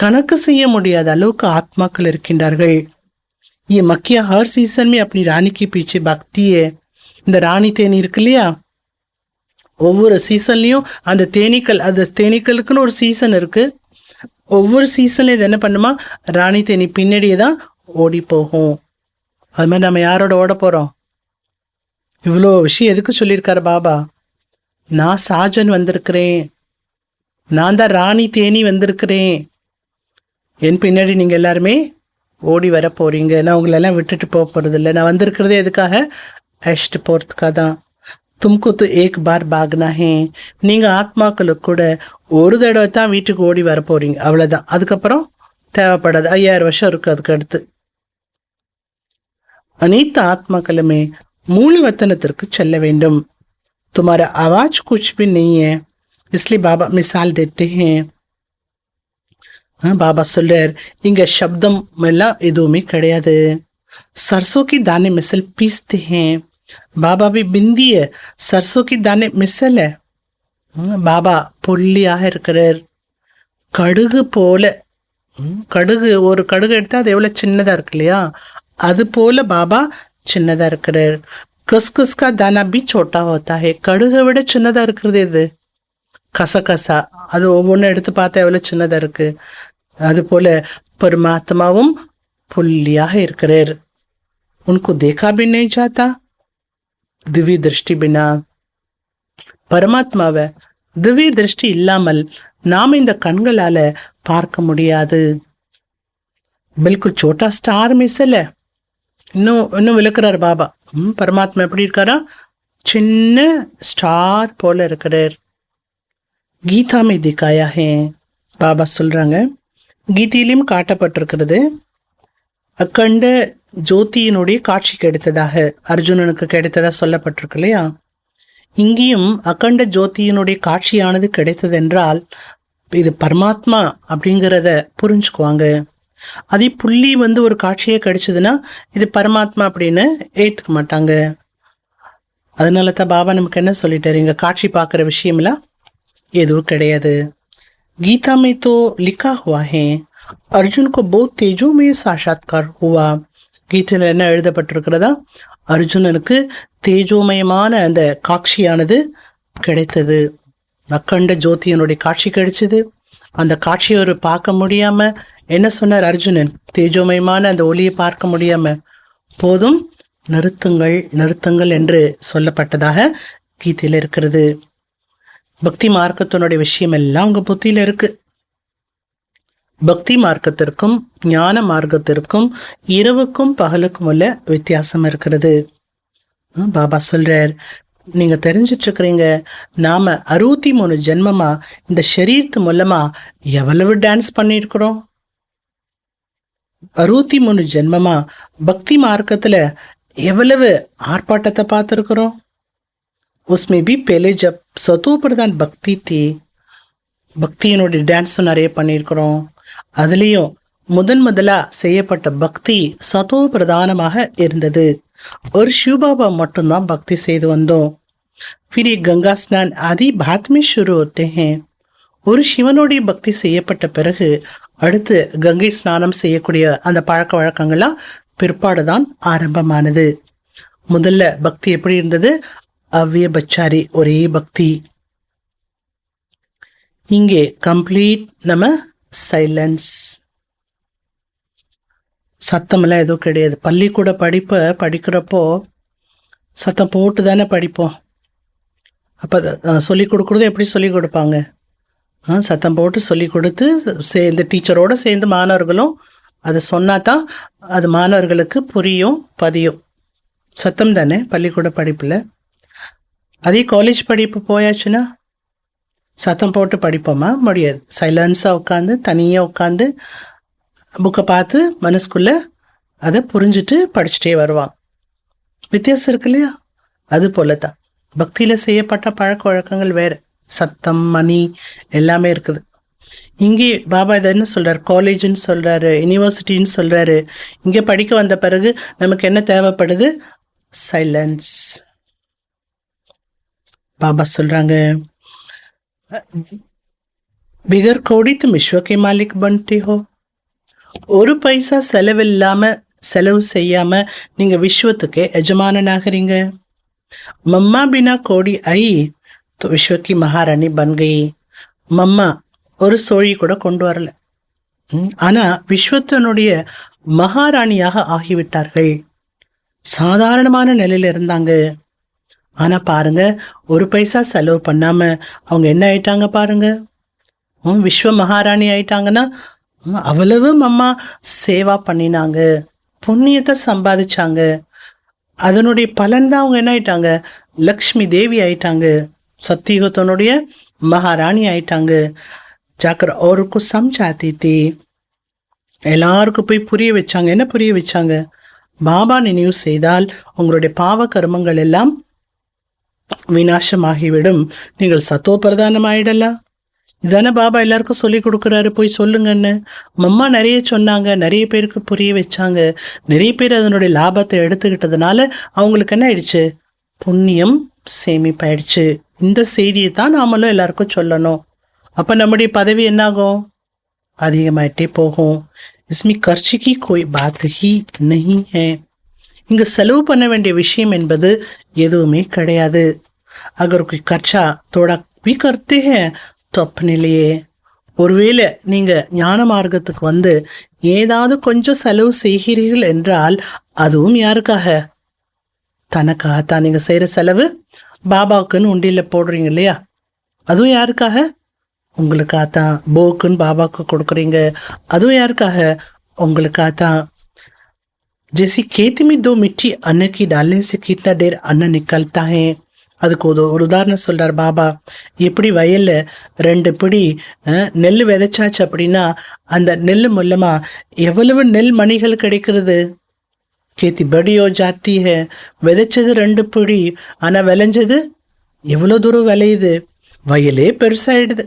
[SPEAKER 1] கணக்கு செய்ய முடியாத அளவுக்கு ஆத்மாக்கள் இருக்கின்றார்கள். ये मक्खियाँ हर सीजन में अपनी रानी के पीछे भागती है. இந்த ராணி தேனி இருக்கு இல்லையா, ஒவ்வொரு சீசன்லையும் அந்த தேனீக்கள், அந்த தேனீக்களுக்குன்னு ஒரு சீசன் இருக்கு. ஒவ்வொரு சீசன்ல இது என்ன பண்ணுமா, ராணி தேனி பின்னாடியே தான் ஓடி போகும். அது மாதிரி நம்ம யாரோட ஓட போறோம். இவ்வளோ விஷயம் எதுக்கு சொல்லியிருக்காரு பாபா. நான் சாஜன் வந்திருக்கிறேன், நான் தான் ராணி தேனி வந்திருக்கிறேன், என் பின்னாடி நீங்க எல்லாருமே ஓடி வர போறீங்க. நான் உங்களெல்லாம் விட்டுட்டு போக போறது இல்லை. நான் வந்திருக்கிறதே எதுக்காக, அழைச்சிட்டு போறதுக்காக தான். தும்கு து ஏக் பார் பாக்னா ஹே. நீங்க ஆத்மாக்களுக்கு கூட ஒரு தடவை தான் வீட்டுக்கு ஓடி வர போறீங்க, அவ்வளவுதான். அதுக்கப்புறம் தேவைப்படாது. 5000 வருஷம் இருக்கு அதுக்கு அடுத்து. அனைத்து ஆத்மாக்களுமே மூலவத்தனத்திற்கு செல்ல வேண்டும். तुम्हारा आवाज कुछ भी नहीं है, इसलिए बाबा मिसाल देते हैं. பாபா சொல்றார், இங்க சப்தம் எல்லாம் எதுவுமே கிடையாது. सरसों की दाने मिसल पीसते हैं. பாபா भी बिंदी है, सरसों की दाने मिसल है. பாபா புள்ளியாக இருக்கிறார், கடுகு போல. கடுகு, ஒரு கடுகு எடுத்தா அது எவ்வளவு சின்னதா இருக்கு இல்லையா, அது போல பாபா சின்னதா இருக்கிறார். கஸ்கஸ்கா தானா பி சோட்டா ஹோத்தா ஹே. கடுகை விட சின்னதா இருக்கிறது இது கசகசா. அது ஒவ்வொன்றும் எடுத்து பார்த்தா எவ்வளவு சின்னதா இருக்கு. அது போல பரமாத்மாவும் புள்ளியாக இருக்கிறார். உனக்கு தேக்கா भी नहीं जाता திவ்ய திருஷ்டி பின்னா. பரமாத்மாவை திவ்ய திருஷ்டி இல்லாமல் நாம் இந்த கண்களால பார்க்க முடியாது. பில்குல் சோட்டா ஸ்டார் மிஸ்ல. இன்னும் விளக்குறார் பாபா. பரமாத்மா எப்படி இருக்காரா, சின்ன ஸ்டார் போல இருக்கிறார். கீதா மே திகாயா ஹே. பாபா சொல்றாங்க, கீதையிலும் காட்டப்பட்டிருக்கிறது. அக்கண்ட ஜோதியினுடைய காட்சி கிடைத்ததாக அர்ஜுனனுக்கு கிடைத்ததா சொல்லப்பட்டிருக்கு இல்லையா. இங்கேயும் அக்கண்ட ஜோதியினுடைய காட்சியானது கிடைத்ததென்றால் இது பரமாத்மா அப்படிங்கிறத புரிஞ்சுக்குவாங்க. அதே புள்ளி ஒரு காட்சியே கிடைச்சதுன்னா இது பரமாத்மா அப்படின்னு ஏற்றுக்க மாட்டாங்க. அதனால தான் பாபா நமக்கு என்ன சொல்லிட்டாரு, இங்க காட்சி பார்க்குற விஷயம்லாம் எதுவும் கிடையாது. गीता में तो लिखा हुआ है अर्जुन को बहुत तेजो में साक्षात्कार हुआ. கீதையில் என்ன எழுதப்பட்டிருக்கிறதா, அர்ஜுனனுக்கு தேஜோமயமான அந்த காட்சியானது கிடைத்தது. அக்கண்ட ஜோதியனுடைய காட்சி கிடைச்சது. அந்த காட்சியை ஒரு பார்க்க முடியாம என்ன சொன்னார் அர்ஜுனன்? தேஜோமயமான அந்த ஒளியை பார்க்க முடியாம, போதும் நிறுத்துங்கள் நிறுத்துங்கள் என்று சொல்லப்பட்டதாக கீதையில இருக்கிறது. பக்தி மார்க்கத்தினுடைய விஷயம் எல்லாம் உங்க புத்தியில இருக்கு. பக்தி மார்க்கத்திற்கும் ஞான மார்க்கத்திற்கும் இரவுக்கும் பகலுக்கும் உள்ள வித்தியாசம் இருக்கிறது. பாபா சொல்றார், நீங்க தெரிஞ்சிட்டு இருக்கிறீங்க, நாம 63 ஜென்மமா இந்த ஷரீரத்து மூலமா எவ்வளவு டான்ஸ் பண்ணிருக்கிறோம். 63 ஜென்மமா பக்தி மார்க்கத்துல எவ்வளவு ஆர்ப்பாட்டத்தை பார்த்திருக்கிறோம். उसमें भी पहले जब सतो प्रधान பக்தி थी, பக்தியினுடைய டான்ஸும் நிறைய பண்ணியிருக்கிறோம். அதுலேயும் முதலா செய்யப்பட்ட பக்தி சதோ பிரதானமாக இருந்தது. ஒரு சிவபாபா மட்டும்தான் பக்தி செய்து வந்தோம். फिर ये गंगा स्नान आदि बाद में शुरू होते हैं. ஒரு சிவனுடைய பக்தி செய்யப்பட்ட பிறகு அடுத்து கங்கை ஸ்நானம் செய்யக்கூடிய அந்த பழக்க வழக்கங்கள்லாம் பிற்பாடுதான் ஆரம்பமானது. முதல்ல பக்தி எப்படி இருந்தது? அவ்விய பச்சாரி ஒரே பக்தி. இங்கே கம்ப்ளீட் நம்ம சைலன்ஸ், சத்தமெல்லாம் எதுவும் கிடையாது. பள்ளிக்கூட படிக்கிறப்போ சத்தம் போட்டு தானே படிப்போம். அப்போ சொல்லிக் கொடுக்குறது எப்படி சொல்லிக் கொடுப்பாங்க? சத்தம் போட்டு சொல்லிக் கொடுத்து சேர்ந்து டீச்சரோடு சேர்ந்து மாணவர்களும் அதை சொன்னா தான் அது மாணவர்களுக்கு புரியும், பதியும். சத்தம் தானே பள்ளிக்கூட படிப்பில். அதே காலேஜ் படிப்பு போயாச்சுன்னா சத்தம் போட்டு படிப்போமா? முடியாது. சைலன்ஸாக உட்காந்து தனியாக உட்காந்து புக்கை பார்த்து மனசுக்குள்ள அதை புரிஞ்சுட்டு படிச்சுட்டே வருவான். வித்தியாசம் இருக்கு இல்லையா? அது போல தான் பக்தியில் செய்யப்பட்ட பழக்க வழக்கங்கள் வேறு. சத்தம், மணி எல்லாமே இருக்குது. இங்கே பாபா இதை என்ன சொல்கிறார்? காலேஜுன்னு சொல்கிறாரு, யூனிவர்சிட்டின்னு சொல்கிறாரு. இங்கே படிக்க வந்த பிறகு நமக்கு என்ன தேவைப்படுது? சைலன்ஸ். பாபா சொல்கிறாங்க, बिगर कौड़ी तुम विश्व के मालिक बनते हो. ஒரு பைசா செலவு செய்யாம நீங்க விஸ்வத்துக்கு எஜமானனாகிறீங்க. மம்மா பினா கோடி ஐ तो विश्व की महारानी बन गई. மம்மா ஒரு சோழி கூட கொண்டு வரல, ஆனா விஸ்வத்தினுடைய மகாராணியாக ஆகிவிட்டார்கள். சாதாரணமான நிலையில இருந்தாங்க. ஆனா பாருங்க, ஒரு பைசா செலவு பண்ணாம அவங்க என்ன ஆயிட்டாங்க பாருங்க. விஸ்வ மகாராணி ஆயிட்டாங்கன்னா அவ்வளவு அம்மா சேவா பண்ணினாங்க, புண்ணியத்தை சம்பாதிச்சாங்க. அதனுடைய பலன் தான் அவங்க என்ன ஆயிட்டாங்க? லக்ஷ்மி தேவி ஆயிட்டாங்க, சத்தியுகத்தினுடைய மகாராணி ஆயிட்டாங்க. ஜாக்கர் அவருக்கும் சம்சாத்தி தீ, எல்லாருக்கும் போய் புரிய வச்சாங்க. என்ன புரிய வச்சாங்க? பாபா நினைவு செய்தால் உங்களுடைய பாவ கர்மங்கள் எல்லாம் விநாசமாகிவிடும், நீங்கள் சத்தோ பிரதானம் ஆயிடலாம். இதானே பாபா எல்லாருக்கும் சொல்லி கொடுக்குறாரு, போய் சொல்லுங்கன்னு. மம்மா நிறைய சொன்னாங்க, நிறைய பேருக்கு புரிய வச்சாங்க. நிறைய பேர் அதனுடைய லாபத்தை எடுத்துக்கிட்டதுனால அவங்களுக்கு என்ன ஆயிடுச்சு? புண்ணியம் சேமிப்பாயிடுச்சு. இந்த செய்தியை தான் நாமளும் எல்லாருக்கும் சொல்லணும். அப்போ நம்முடைய பதவி என்னாகும்? அதிகமாயிட்டே போகும். इसमें खर्च की कोई बात ही नहीं है. இங்கு செலவு பண்ண வேண்டிய விஷயம் என்பது எதுவுமே கிடையாது. अगर कोई खर्चा थोड़ा भी करते हैं तो अपने लिए. ஒருவேளை நீங்க ஞான மார்க்கத்துக்கு வந்து ஏதாவது கொஞ்சம் செலவு செய்கிறீர்கள் என்றால் அதுவும் யாருக்காக? தனக்காகத்தான். நீங்க செய்யற செலவு பாபாவுக்குன்னு உண்டியில போடுறீங்க இல்லையா, அதுவும் யாருக்காக? உங்களுக்காகத்தான். போக்குன்னு பாபாவுக்கு கொடுக்குறீங்க, அதுவும் யாருக்காக? உங்களுக்காகத்தான். जैसे खेत में 2 मिट्टी अन्न की डालने से कितना देर अन्न निकलता है. அதுக்கு ஒரு உதாரணம் சொல்றார் பாபா. எப்படி வயல்ல 2 பிடி நெல் விதைச்சாச்சு அப்படின்னா அந்த நெல் மூலமா எவ்வளவு நெல் மணிகள் கிடைக்கிறது? கேத்தி படியோ ஜாத்தி ஹே. விதைச்சது 2 பிடி, ஆனா விளைஞ்சது எவ்வளவு தூரம் விளையுது? வயலே பெருசாயிடுது.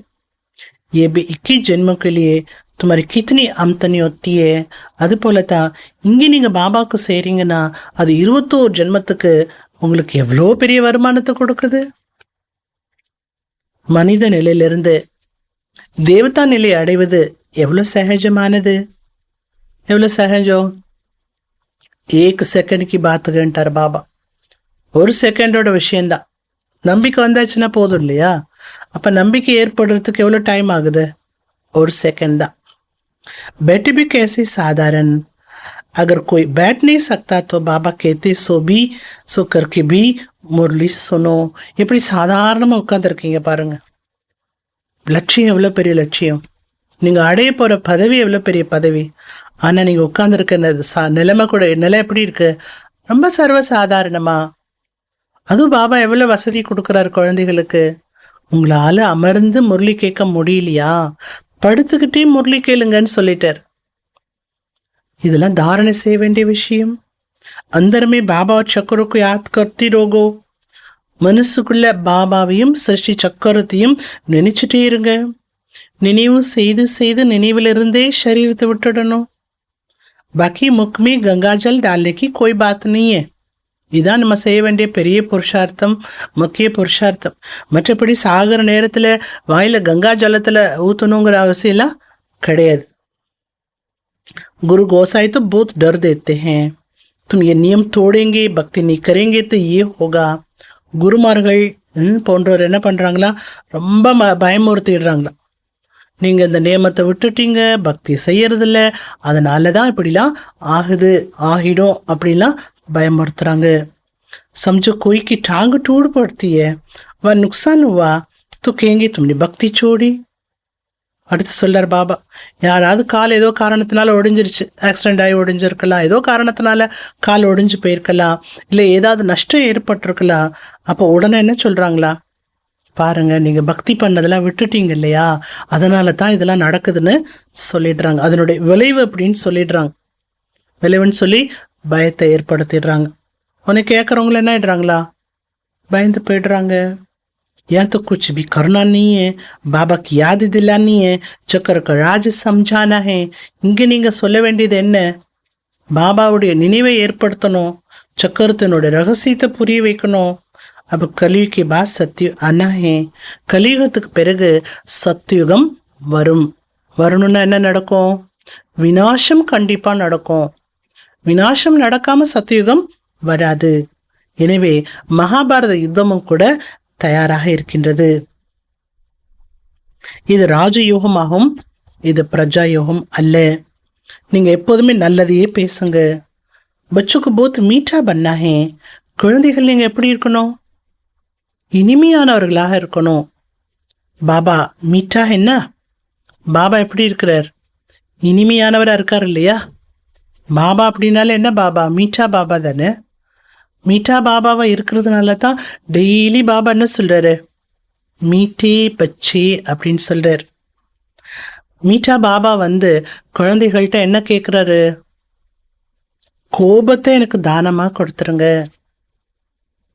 [SPEAKER 1] ये भी 21 जन्मों के लिए तुम्हारी कितनी आमदनी होती है. அது போல தான் இங்கே நீங்கள் பாபாவுக்கு செய்கிறீங்கன்னா அது 21 ஜென்மத்துக்கு உங்களுக்கு எவ்வளோ பெரிய வருமானத்தை கொடுக்குது. மனித நிலையிலிருந்து தேவதா நிலை அடைவது எவ்வளோ சகஜமானது, எவ்வளோ சகஜம். 1 செகண்ட் கி பாத்துக்கிட்டார் பாபா. 1 செகண்டோட விஷயந்தான். நம்பிக்கை வந்தாச்சுன்னா போதும் இல்லையா? அப்ப நம்பிக்கை ஏற்படுறதுக்கு எவ்வளவு டைம் ஆகுது? ஒரு செகண்ட் தான். बैठे भी कैसे साधारण, अगर कोई बैठ नहीं सकता तो बाबा कहते सो करके भी मुरली सुनो. எப்படி சாதாரணமா உட்கார்ந்துருக்கீங்க பாருங்க. லட்சியம் எவ்வளவு பெரிய லட்சியம், நீங்க அடைய போற பதவி எவ்வளவு பெரிய பதவி. ஆனா நீங்க உட்கார்ந்துருக்க நிலைமை கூட நிலை எப்படி இருக்கு? ரொம்ப சர்வ சாதாரணமா. அதுவும் பாபா எவ்வளவு வசதி கொடுக்குறாரு குழந்தைகளுக்கு. உங்களால அமர்ந்து முரளி கேட்க முடியலையா, படுத்துக்கிட்டே முரளி கேளுங்கன்னு சொல்லிட்டார். இதெல்லாம் தாரணை செய்ய வேண்டிய விஷயம். அந்தரமே பாபா சக்கருக்கு யாத் கர்த்தி ரோகோ, மனசுக்குள்ள பாபாவையும் சஷ்டி சக்கரத்தையும் நினைச்சிட்டே இருங்க. நினைவு செய்து செய்து நினைவிலிருந்தே சரீரத்தை விட்டுடணும். பாக்கி முக்மே கங்காஜல் டால்னேக்கு கோய் பாத் नहीं है. இதான் நம்ம செய்ய வேண்டிய பெரிய புருஷார்த்தம், முக்கிய புருஷார்த்தம். மற்றபடி சாகர நேரத்தில் வாயில கங்கா ஜலத்தில் ஊற்றணுங்கிற அவசியம்லாம் கிடையாது. गुरु गोसाई तो बहुत डर देते हैं, तुम ये नियम तोड़ेंगे भक्ति नहीं करेंगे तो ये होगा. குருமார்கள் போன்றவர் என்ன பண்ணுறாங்களா, ரொம்ப பயமுறுத்திடுறாங்களா. நீங்கள் இந்த நியமத்தை விட்டுட்டீங்க, பக்தி செய்யறதில்ல, அதனால தான் இப்படிலாம் ஆகிடும் அப்படிலாம் பயமுறுத்துறாங்க. समझो कोई की टांग टूट पड़ती है, वह नुकसान हुआ तो कहेंगे तुमने भक्ति छोड़ी. அடுத்து சொல்றார் பாபா, யாராவது கால் ஏதோ காரணத்தினால ஒடிஞ்சிருச்சு, ஆக்சிடென்ட் ஆகி ஒடிஞ்சிருக்கலாம், ஏதோ காரணத்தினால கால் ஒடிஞ்சு போயிருக்கலாம், இல்லை ஏதாவது நஷ்டம் ஏற்பட்டிருக்கலாம். அப்போ உடனே என்ன சொல்றாங்களா, பாருங்க நீங்க பக்தி பண்ணதெல்லாம் விட்டுட்டீங்க இல்லையா, அதனால தான் இதெல்லாம் நடக்குதுன்னு சொல்லிடுறாங்க. அதனுடைய விளைவு அப்படின்னு சொல்லிடுறாங்க. விளைவுன்னு சொல்லி பயத்தை ஏற்படுத்திடுறாங்க. உன்னை கேட்குறவங்கள என்ன ஆயிடுறாங்களா, பயந்து போயிடுறாங்க. यहाँ तो कुछ भी करना नहीं है, बाबा की याद दिलानी है, चक्कर का राज समझाना है. இங்கே நீங்கள் சொல்ல வேண்டியது என்ன, பாபாவுடைய நினைவை ஏற்படுத்தணும், சக்கரத்தினுடைய ரகசியத்தை புரிய வைக்கணும். அப்போ கலியுகி பாத் சத்தியம் ஆனா ஹே, கலியுகத்துக்கு பிறகு சத்தியுகம் வரணும்னா என்ன நடக்கும், விநாசம் கண்டிப்பா நடக்கும். விநாசம் நடக்காம சத்தியுகம் வராது. எனவே மகாபாரத யுத்தமும் கூட தயாராக இருக்கின்றது. இது ராஜயோகமாகும், இது பிரஜா யோகம் அல்ல. நீங்க எப்போதுமே நல்லதையே பேசுங்க. பச்சுக்கு போத் மீட்டா பண்ணா ஹே, குழந்தைகள் நீங்க எப்படி இருக்கணும், இனிமையானவர்களாக இருக்கணும். பாபா மீட்டா என்ன, பாபா எப்படி இருக்கிறார், இனிமையானவரா இருக்கார் இல்லையா. பாபா அப்படின்னால என்ன, பாபா மீட்டா பாபா தானே. மீட்டா பாபாவா இருக்கிறதுனால தான் டெய்லி பாபா என்ன சொல்றாரு, மீட்டே பச்சே அப்படின்னு சொல்றாரு. மீட்டா பாபா குழந்தைகள்கிட்ட என்ன கேட்குறாரு, கோபத்தை எனக்கு தானமா கொடுத்துருங்க.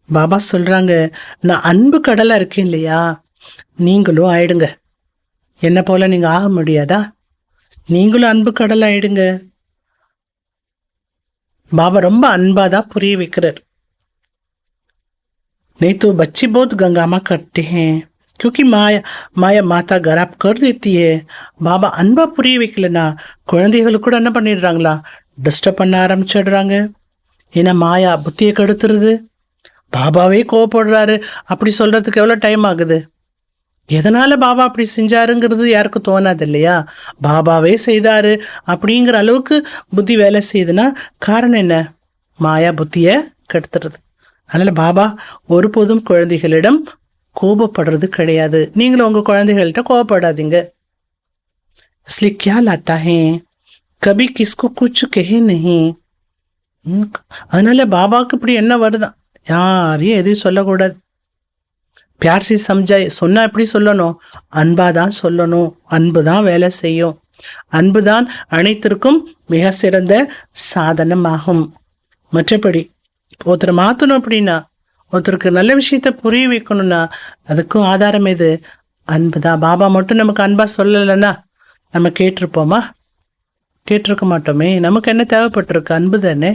[SPEAKER 1] பாபா சொல்றாங்க, நான் அன்பு கடலா இருக்கேன் இல்லையா, நீங்களும் ஆயிடுங்க. என்ன போல நீங்க ஆக முடியாதா, நீங்களும் அன்பு கடல் ஆயிடுங்க. பாபா ரொம்ப அன்பாதான் புரிய வைக்கிறார். नहीं तो बच्चे बहुत गंगामा करते हैं क्योंकि माया माता गराब कर देती है. பாபா அன்பா புரிய வைக்கலனா குழந்தைகளுக்கு கூட என்ன பண்ணிடுறாங்களா, டிஸ்டர்ப் பண்ண ஆரம்பிச்சிடுறாங்க. ஏன்னா மாயா புத்தியை கெடுத்துருது. பாபாவே கோவப்படுறாரு அப்படி சொல்றதுக்கு எவ்வளோ டைம் ஆகுது. எதனால பாபா அப்படி செஞ்சாருங்கிறது யாருக்கும் தோணாது இல்லையா. பாபாவே செய்தாரு அப்படிங்கிற அளவுக்கு புத்தி வேலை செய்யுதுன்னா காரணம் என்ன, மாயா புத்தியை கெடுத்துறது. அதனால பாபா ஒருபோதும் குழந்தைகளிடம் கோபப்படுறது கிடையாது. நீங்களும் உங்க குழந்தைகள்கிட்ட கோபப்படாதீங்க. इसलिए क्या लाता है, कभी किसको कुछ कहे नहीं. அதனால பாபாவுக்கு இப்படி என்ன வருதான், யாரையும் எதையும் சொல்லக்கூடாது. பியார்சி சம்ஜாய் சொன்னா எப்படி சொல்லணும், அன்பாதான் சொல்லணும். அன்பு தான் வேலை செய்யும். அன்புதான் அனைத்திற்கும் மிக சிறந்த சாதனமாகும். மற்றபடி ஒருத்தரை மாற்றணும் அப்படின்னா, ஒருத்தருக்கு நல்ல விஷயத்த புரிய வைக்கணும்னா அதுக்கும் ஆதாரம் எது, அன்பு தான். பாபா மட்டும் நமக்கு அன்பா சொல்லலைன்னா நம்ம கேட்டிருப்போமா, கேட்டிருக்க மாட்டோமே. நமக்கு என்ன தேவைப்பட்டிருக்கு, அன்பு தானே.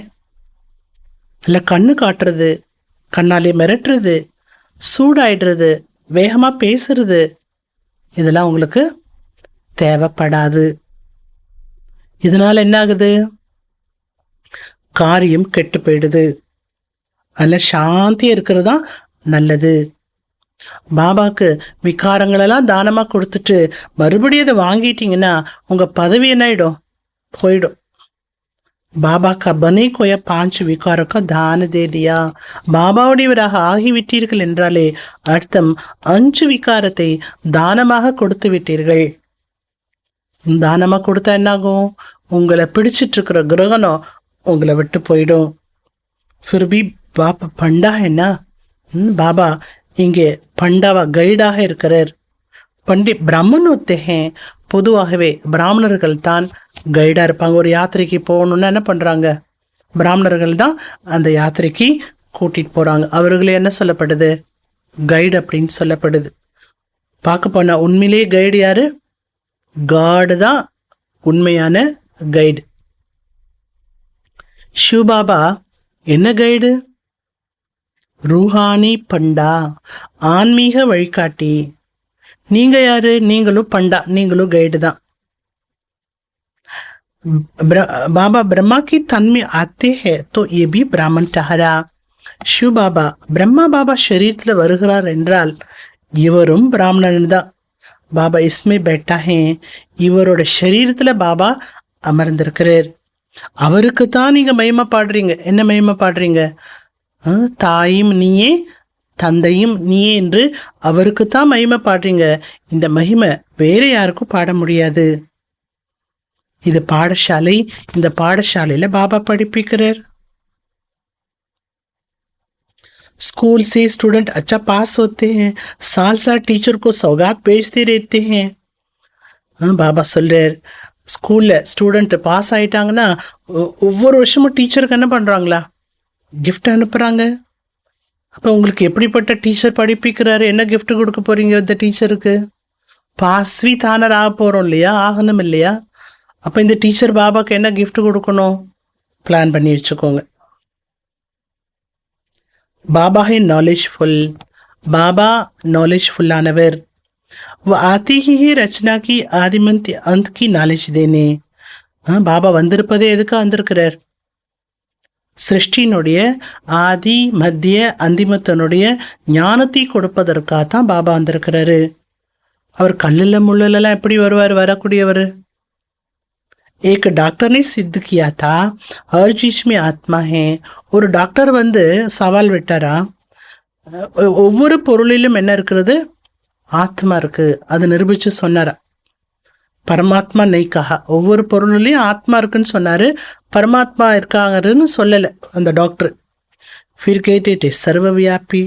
[SPEAKER 1] இல்லை கண்ணு காட்டுறது, கண்ணாலே மிரட்டுறது, சூடாயிடுறது, வேகமா பேசுறது, இதெல்லாம் உங்களுக்கு தேவைப்படாது. இதனால என்ன ஆகுது, காரியம் கெட்டு போயிடுது. அதில் சாந்தியா இருக்கிறது தான் நல்லது. பாபாக்கு விகாரங்களெல்லாம் தானமா கொடுத்துட்டு மறுபடியும் அதை வாங்கிட்டீங்கன்னா உங்க பதவி என்ன ஆயிடும்? போயிடும். பாபா का बने को या 5 विकारों का दान दे दिया. பாபாவுடையவராக ஆகிவிட்டீர்கள் என்றாலே அர்த்தம் 5 விகாரத்தை தானமாக கொடுத்து விட்டீர்கள். தானமா கொடுத்தா என்னாகும்? உங்களை பிடிச்சிட்டு இருக்கிற கிரகணம் உங்களை விட்டு போயிடும். फिर भी बाप पंडा है ना. பாபா இங்கே பண்டாவா கைடாக இருக்கிறார். பண்டிட் பிரம்மன் ஒத்தே பொதுவாகவே பிராமணர்கள் தான் கைடா இருப்பாங்க. ஒரு யாத்திரைக்கு போகணும்னா என்ன பண்றாங்க? பிராமணர்கள் தான் அந்த யாத்திரைக்கு கூட்டிட்டு போறாங்க. அவர்களே என்ன சொல்லப்படுது? கைடு அப்படின்னு சொல்லப்படுது. பார்க்க போனா உண்மையிலேயே கைடு யாரு? காடு தான் உண்மையான கைடு. சிவபாபா என்ன கைடு? ரூஹானி பண்டா, ஆன்மீக வழிகாட்டி. நீங்க யாரு? நீங்களும் பண்டா, நீங்களும் கைடு தான். बाबा ब्रह्मा की तन में आते हैं तो ये भी ब्राह्मण ठहरा. शिव बाबा பிரம்மா பாபா ஷரீரத்துல வருகிறார் என்றால் இவரும் பிராமணன் தான். பாபா இஸ்மே பேட்டா ஹே, இவரோட ஷரீரத்துல பாபா அமர்ந்திருக்கிறார். அவருக்கு தான் நீங்க மகிமை பாடுறீங்க. என்ன மகிமை பாடுறீங்க? தாயும் நீயே தந்தையும் நீயே என்று அவருக்கு தான் மகிமை பாடுறீங்க. இந்த மகிமை வேற யாருக்கும் பாட முடியாது. இது பாடசாலை. இந்த பாடசாலையில பாபா படிப்பிக்கிறார். स्कूल से स्टूडेंट अच्छा पास होते हैं, साल साल टीचर को सौगात भेजते रहते हैं. பாபா சொல்றார், ஸ்கூல்ல ஸ்டூடெண்ட் பாஸ் ஆயிட்டாங்கன்னா ஒவ்வொரு வருஷமும் டீச்சருக்கு என்ன பண்றாங்களா? கிஃப்ட் அனுப்புறாங்க. அப்ப உங்களுக்கு எப்படிப்பட்ட டீச்சர் படிப்பிக்கிறாரு? என்ன கிஃப்ட் கொடுக்க போறீங்க இந்த டீச்சருக்கு? பாஸ்வி தானர் ஆக போறோம் இல்லையா? ஆகணும் இல்லையா? அப்ப இந்த டீச்சர் பாபாக்கு என்ன கிஃப்ட் கொடுக்கணும்? பிளான் பண்ணி வச்சுக்கோங்க. பாபா ஹே நாலேஜ்ஃபுல். பாபா நாலேஜ்ஃபுல்லானவர். वो आती ही रचना की आदिमंत अंत की नॉलेज देने. பாபா வந்திருப்பதே எதுக்கு வந்திருக்கிறார்? சிருஷ்டியினுடைய ஆதி மத்திய அந்திமத்தினுடைய ஞானத்தை கொடுப்பதற்காக தான் பாபா வந்திருக்கிறாரு. அவர் கல்லுல முள்ளெல்லாம் எப்படி வருவார்? வரக்கூடியவர். एक डॉक्टर ने सिद्ध किया था हर चीज में आत्मा है. ஒரு டாக்டர் வந்து சவால் விட்டாரா, ஒவ்வொரு பொருளிலும் என்ன இருக்கிறது? ஆத்மா இருக்கு. அது நிரூபிச்சு சொன்னாரா. பரமாத்மா நெய்க்காக ஒவ்வொரு பொருளிலையும் ஆத்மா இருக்குன்னு சொன்னாரு. பரமாத்மா இருக்காங்கன்னு சொல்லலை அந்த டாக்டர். फिर கேட்டே சர்வவியாபி.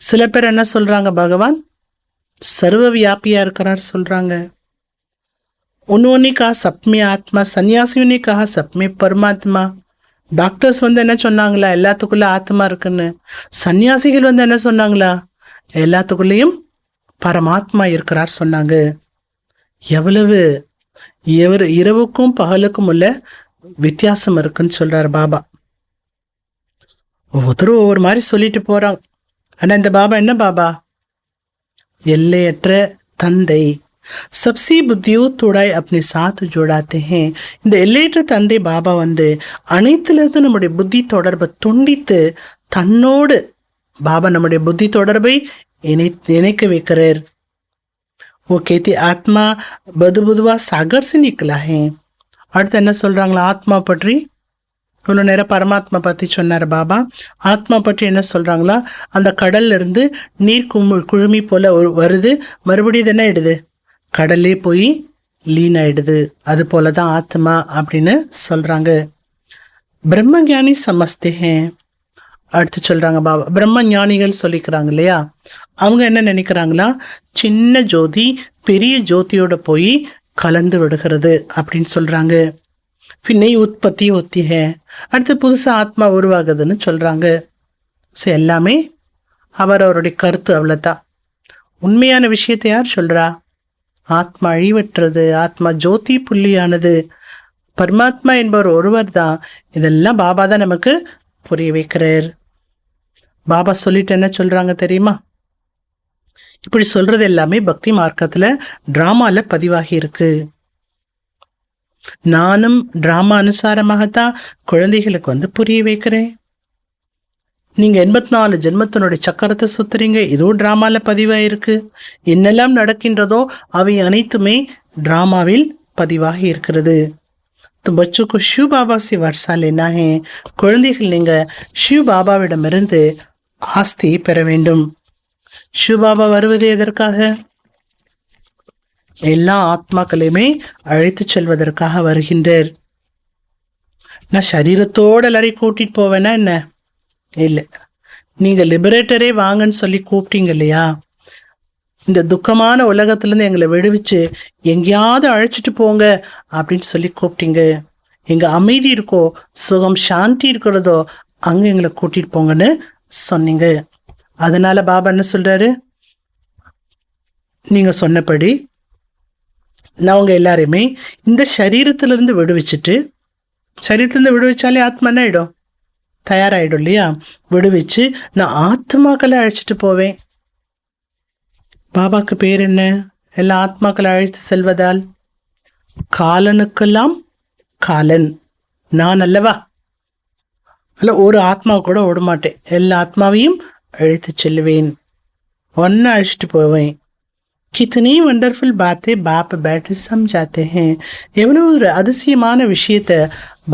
[SPEAKER 1] சில பேர் என்ன சொல்றாங்க? பகவான் சர்வவியாபியா இருக்கிறார் சொல்றாங்க. उन्होंने कहा सब में आत्मा, सन्यासियों ने कहा सब में परमात्मा. டாக்டர்ஸ் வந்து என்ன சொன்னாங்களா? எல்லாத்துக்குள்ள ஆத்மா இருக்குன்னு. சன்னியாசிகள் வந்து என்ன சொன்னாங்களா? எல்லாத்துக்குள்ளேயும் பரமாத்மா இருக்கிறார் சொன்னாங்க. எவ்வளவு இரவுக்கும் பகலுக்கும் உள்ள வித்தியாசம் இருக்குன்னு சொல்றாரு பாபா. ஒவ்வொருத்தரும் ஒவ்வொரு மாதிரி சொல்லிட்டு போறாங்க. ஆனா இந்த பாபா என்ன பாபா? எல்லையற்ற தந்தை. சப்சி புத்தியோ துடாய் அப்படி சாத்து ஜோடாத்தே ஹே. இந்த எல்லையற்ற தந்தை பாபா வந்து அனைத்திலிருந்து நம்முடைய புத்தி தொடர்பை துண்டித்து தன்னோடு பாபா நம்முடைய புத்தி தொடர்பை இணைக்க வைக்கிறார். ஓ கேத்தி ஆத்மா பதுபுதுவா சாகர் से निकला है. அடுத்து என்ன சொல்றாங்களா? ஆத்மா பற்றி இவ்வளோ நேரம் பரமாத்மா பற்றி சொன்னார் பாபா. ஆத்மா பற்றி என்ன சொல்றாங்களா? அந்த கடல்ல இருந்து நீர் குழுமி போல வருது, மறுபடியும் என்ன ஆயிடுது? கடல்லே போய் லீன் ஆயிடுது. அது போலதான் ஆத்மா அப்படின்னு சொல்றாங்க. பிரம்ம ஞானி சமஸ்தே ஹே. அடுத்து சொல்றாங்க பாபா, பிரம்ம ஞானிகள் சொல்லிக்கிறாங்க இல்லையா? அவங்க என்ன நினைக்கிறாங்களா? சின்ன ஜோதி பெரிய ஜோதியோட போய் கலந்து விடுகிறது அப்படின்னு சொல்றாங்க. பின்னை உற்பத்தி ஒத்தி ஹே. அடுத்து புதுசா ஆத்மா உருவாகுதுன்னு சொல்றாங்க. ஸோ எல்லாமே அவருடைய கருத்து, அவ்வளோதான். உண்மையான விஷயத்தை யார் சொல்றா? ஆத்மா அழிவற்றது, ஆத்மா ஜோதி புள்ளியானது, பரமாத்மா என்பவர் ஒருவர் தான். இதெல்லாம் பாபா தான் நமக்கு புரிய வைக்கிறார். பாபா சொல்லிட்டு என்ன சொல்றாங்க தெரியுமா? இப்படி சொல்றது எல்லாமே பக்தி மார்க்கத்துல டிராமால பதிவாகி இருக்கு. நானும் டிராமா அனுசாரமாகத்தான் குழந்தைகளுக்கு வந்து புரிய வைக்கிறேன். நீங்க 84 ஜென்மத்தினுடைய சக்கரத்தை சுத்துறீங்க. இதோ டிராமால பதிவாயிருக்கு. என்னெல்லாம் நடக்கின்றதோ அவை அனைத்துமே டிராமாவில் பதிவாகி இருக்கிறது. बच्चों को शिव बाबा से वर्षा लेना है. குழந்தைகள் நீங்க சிவ பாபாவிடமிருந்து ஆஸ்தியை பெற வேண்டும். சிவ பாபா வருவது எதற்காக? எல்லா ஆத்மாக்களையுமே அழைத்து செல்வதற்காக வருகின்றார். நான் சரீரத்தோட எல்லாரையும் கூட்டிட்டு போவேன்னா என்ன? இல்லை, நீங்க லிபரேட்டரே வாங்கன்னு சொல்லி கூப்பிட்டீங்க இல்லையா? இந்த துக்கமான உலகத்திலேருந்து எங்களை விடுவிச்சு எங்கேயாவது அழைச்சிட்டு போங்க அப்படின்னு சொல்லி கூப்பிட்டீங்க. எங்க அமைதி இருக்கோ, சுகம் சாந்தி இருக்கிறதோ அங்க எங்களை கூட்டிட்டு போங்கன்னு சொன்னீங்க. அதனால பாபா என்ன சொல்றாரு? நீங்க சொன்னபடி நான் உங்க எல்லாரையுமே இந்த சரீரத்திலிருந்து விடுவிச்சுட்டு, சரீரத்திலிருந்து விடுவிச்சாலே ஆத்மா என்ன ஆயிடும்? தயாராயிடும் இல்லையா? விடுவிச்சு நான் ஆத்மாக்களை அழைச்சிட்டு போவேன். பாபாக்கு பேர் என்ன? எல்லா ஆத்மாக்களை அழைத்து செல்வதால். காலனுக்கெல்லாம் காலன் நான் அல்லவா? அல்ல, ஒரு ஆத்மா கூட ஓடமாட்டேன். எல்லா ஆத்மாவையும் அழைத்து செல்லுவேன், ஒன்னு அழைச்சிட்டு போவேன். கித்தனி வண்டர்ஃபுல் பாத்தே பாப் பேட்டு சம்ஜாத்தே ஹே. எவ்வளவு ஒரு அதிசயமான விஷயத்த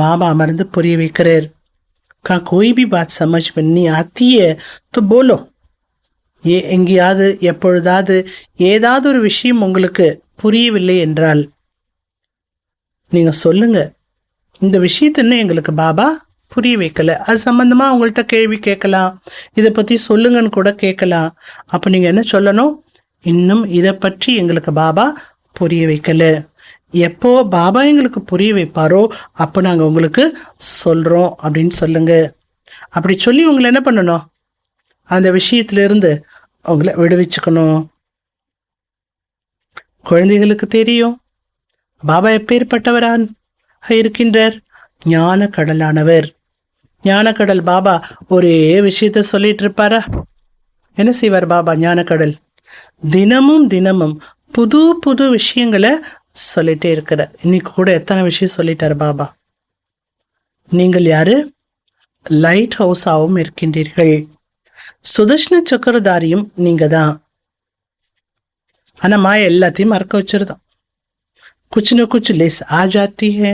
[SPEAKER 1] பாபா அமர்ந்து புரிய வைக்கிறார். कोई भी बात समझ में नहीं आती है तो बोलो. எங்கேயாவது எப்பொழுதாவது ஏதாவது ஒரு விஷயம் உங்களுக்கு புரியவில்லை என்றால் நீங்க சொல்லுங்க, இந்த விஷயத்த இன்னும் எங்களுக்கு பாபா புரிய வைக்கல, அது சம்பந்தமா உங்கள்கிட்ட கேள்வி கேட்கலாம், இதை பத்தி சொல்லுங்கன்னு கூட கேட்கலாம். அப்ப நீங்க என்ன சொல்லணும்? இன்னும் இதை பற்றி எங்களுக்கு பாபா புரிய வைக்கல. எப்போ பாபா எங்களுக்கு புரிய வைப்பாரோ அப்போ நாங்கள் உங்களுக்கு சொல்கிறோம் அப்படின்னு சொல்லுங்க. அப்படி சொல்லி உங்களை என்ன பண்ணணும்? அந்த விஷயத்திலிருந்து உங்களை விடுவிச்சுக்கணும். குழந்தைகளுக்கு தெரியும் பாபா எப்பேற்பட்டவராக இருக்கின்றார். ஞான கடலானவர். ஞானக்கடல் பாபா ஒரே விஷயத்த சொல்லிட்டு இருப்பாரா? என்ன செய்வார் பாபா? ஞானக்கடல் தினமும் தினமும் புது புது விஷயங்களை சொல்லிட்டே இருக்கிறார். இன்னைக்கு கூட எத்தனை விஷயம் சொல்லிட்டார் பாபா. நீங்கள் யாரு? லைட் ஹவுஸாகவும் இருக்கின்றீர்கள். சுதர்ஷன சக்கரதாரியும் நீங்க தான். ஆனா மாய எல்லாத்தையும் மறக்க வச்சிருதான். குச்சின குச்சி லேஸ் ஆஜாத்தி ஹே.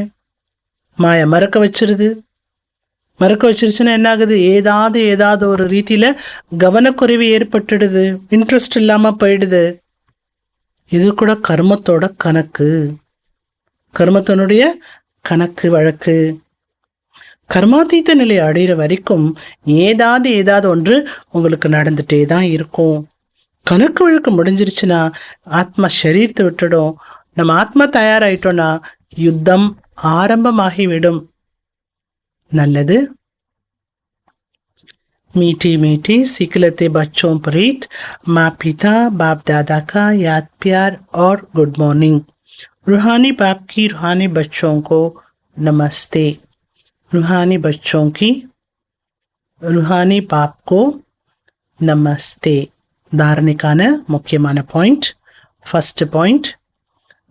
[SPEAKER 1] மாய மறக்க வச்சிருது. மறக்க வச்சிருச்சுன்னா என்ன ஆகுது? ஏதாவது ஒரு ரீதியில கவனக்குறைவு ஏற்பட்டுடுது, இன்ட்ரெஸ்ட் இல்லாம போயிடுது. இது கூட கர்மத்தோட கணக்கு, கர்மத்தினுடைய கணக்கு வழக்கு. கர்மாத்தீத்த நிலை அடைகிற வரைக்கும் ஏதாவது ஒன்று உங்களுக்கு நடந்துட்டே தான் இருக்கும். கணக்கு வழக்கு முடிஞ்சிருச்சுன்னா ஆத்மா சரீரத்தை விட்டுடும். நம்ம ஆத்மா தயாராயிட்டோம்னா யுத்தம் ஆரம்பமாகிவிடும். நல்லது. मीठी मीठी सिकलते बच्चों प्रीत माँ पिता बाप दादा का याद प्यार और गुड मॉर्निंग. रूहानी बाप की रूहानी बच्चों को नमस्ते. रूहानी बच्चों की रूहानी बाप को नमस्ते. धारणिकाன முக்கியமான பாயிண்ட். फर्स्ट पॉइंट,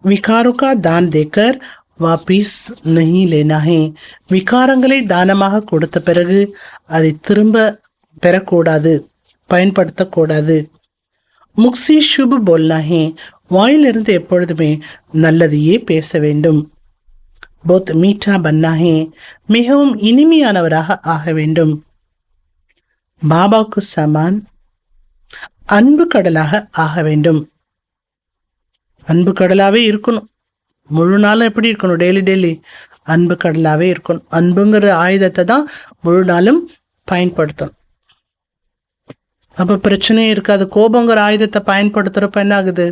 [SPEAKER 1] विकारों का दान देकर வாபிஸ் नहीं लेना है. விகாரங்களை தானமாக கொடுத்த பிறகு அதை திரும்ப பெறக்கூடாது, பயன்படுத்தக்கூடாது. முக்சி சுப போல்னா ஹே. வாயிலிருந்து எப்பொழுதுமே நல்லதையே பேச வேண்டும். போத் மீட்டா பன்னா ஹே. மிகவும் இனிமையானவராக ஆக வேண்டும். பாபாக்கு சமான் அன்பு கடலாக ஆக வேண்டும். அன்பு கடலாவே இருக்கணும். முழு நாளும் எப்படி இருக்கணும்? டெய்லி அன்பு கடலாவே இருக்கணும். அன்புங்கிற ஆயுதத்தை தான் முழு நாளும் பயன்படுத்தணும். அப்ப பிரச்சனையே இருக்காது. கோபங்கிற ஆயுதத்தை பயன்படுத்துறப்ப என்ன ஆகுது?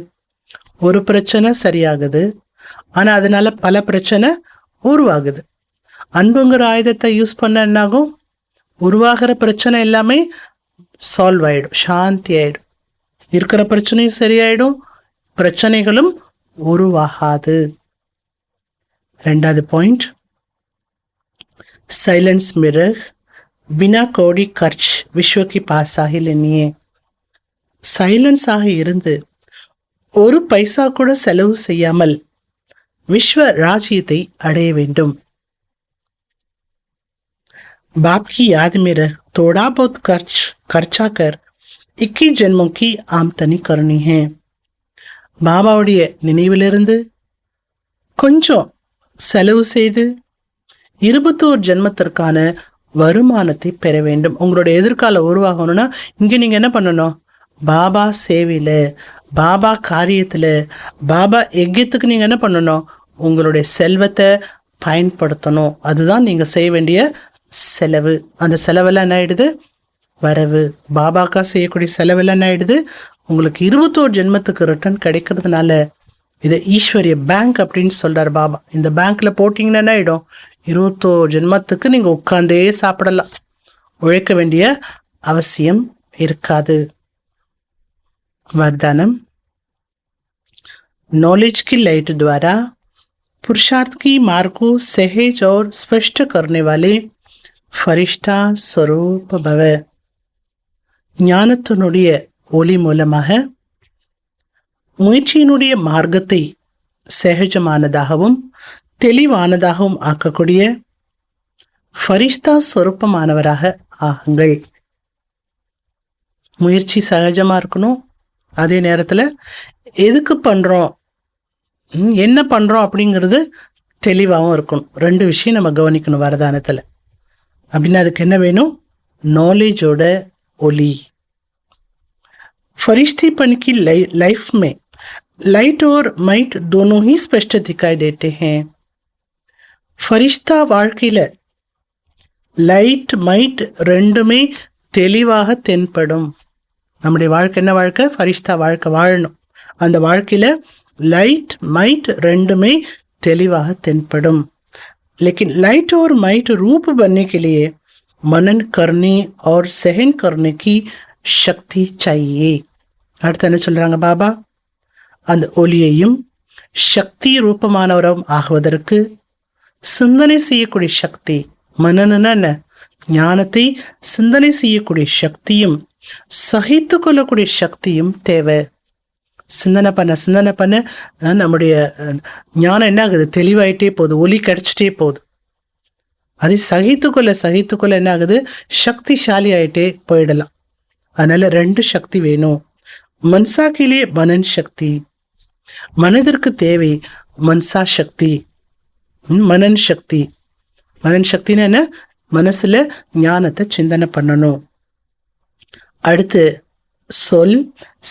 [SPEAKER 1] ஒரு பிரச்சனை சரியாகுது, ஆனா அதனால பல பிரச்சனை உருவாகுது. அன்புங்கிற ஆயுதத்தை யூஸ் பண்ண என்னாகும்? உருவாகிற பிரச்சனை எல்லாமே சால்வ் ஆயிடும், சாந்தி ஆயிடும். இருக்கிற பிரச்சனையும் சரியாயிடும், பிரச்சனைகளும் உருவாகாது. ரெண்டாவது பாயிண்ட், சைலன்ஸ் மிரர் बिना कौड़ी खर्च विश्व की पासाही लेनी है. சைலன்ஸாக இருந்து ஒரு பைசா கூட செலவு செய்யாமல் விஸ்வ ராஜ்யத்தை அடைய வேண்டும். बाप की याद में रह थोड़ा बहुत खर्चा कर 21 ஜென்மோं की आमदनी करनी है. பாபாவுடைய நினைவிலிருந்து கொஞ்சம் செலவு செய்து 21 ஜென்மத்திற்கான வருமானத்தை பெற வேண்டும். உங்களுடைய எதிர்காலம் உருவாகணும்னா இங்கே நீங்கள் என்ன பண்ணணும்? பாபா சேவையில், பாபா காரியத்தில், பாபா யஜ்யத்துக்கு நீங்கள் என்ன பண்ணணும்? உங்களுடைய செல்வத்தை பயன்படுத்தணும். அதுதான் நீங்கள் செய்ய வேண்டிய செலவு. அந்த செலவெல்லாம் என்ன ஆயிடுது? வரவு. பாபாக்கா செய்யக்கூடிய செலவெல்லாம் என்ன ஆயிடுது? உங்களுக்கு 21 ஜென்மத்துக்கு ரிட்டர்ன் கிடைக்கிறதுனால இதை ஈஸ்வரிய பேங்க் அப்படின்னு சொல்கிறார் பாபா. இந்த பேங்க்கில் போட்டிங்கன்னா என்ன ஆகிடும்? 21 ஜென்மத்துக்கு நீங்கள் உட்காந்தே சாப்பிடலாம். உழைக்க வேண்டிய அவசியம் இருக்காது. वरदानम. नॉलेज की लाइट द्वारा पुरुषार्थ की मार्ग को सहज और स्पष्ट करने वाले फरिश्ता स्वरूप भव. ஞானத்தினுடைய ஒளி மூலமாக முயற்சியினுடைய மார்க்கத்தை சகஜமானதாகவும் தெளிவானதாகவும் ஆக்கக்கூடிய ஃபரிஷ்தா சொரூபமானவராக ஆகுங்கள். முயற்சி சகஜமாக இருக்கணும். அதே நேரத்தில் எதுக்கு பண்ணுறோம், என்ன பண்ணுறோம் அப்படிங்கிறது தெளிவாகவும் இருக்கணும். 2 விஷயம் நம்ம கவனிக்கணும் வரதானத்தில். அப்படின்னா அதுக்கு என்ன வேணும்? नॉलेजோட ஒளி. फरिश्तेपन की लाइफ में लाइट और माइट दोनों ही स्पष्ट दिखाई देते हैं. फरिश्ता வாழ்க்கையில் லைட் மைட் ரெண்டுமே தெளிவாக தென்படும். நம்முடைய வாழ்க்கை என்ன வாழ்க்கை? ஃபரிஷ்தா வாழ்க்கை வாழணும். அந்த வாழ்க்கையில் லைட் மைட் ரெண்டுமே தெளிவாக தென்படும். लेकिन लाइट और माइट रूप बनने के लिए मनन करने और सहन करने की शक्ति चाहिए. அடுத்து என்ன சொல்றாங்க பாபா? அந்த ஒளியையும் சக்தி ரூபமானவரும் ஆகுவதற்கு சிந்தனை செய்யக்கூடிய சக்தி, மனநன ஞானத்தை சிந்தனை செய்யக்கூடிய சக்தியும் சகித்து கொள்ளக்கூடிய சக்தியும் தேவை. சிந்தனை பண்ண நம்முடைய ஞானம் என்ன ஆகுது? தெளிவாயிட்டே போகுது, ஒளி கிடைச்சிட்டே போகுது. அதை சகித்துக்கொள்ள என்ன ஆகுது? சக்திசாலி ஆயிட்டே போயிடலாம். அதனால 2 சக்தி வேணும். மன்சாக்கிலே மனன் சக்தி, மனதிற்கு தேவை மன்சா சக்தி, மனன் சக்தி. மனன் சக்தின்னு என்ன? மனசுல ஞானத்தை சிந்தனை பண்ணணும். அடுத்து சொல்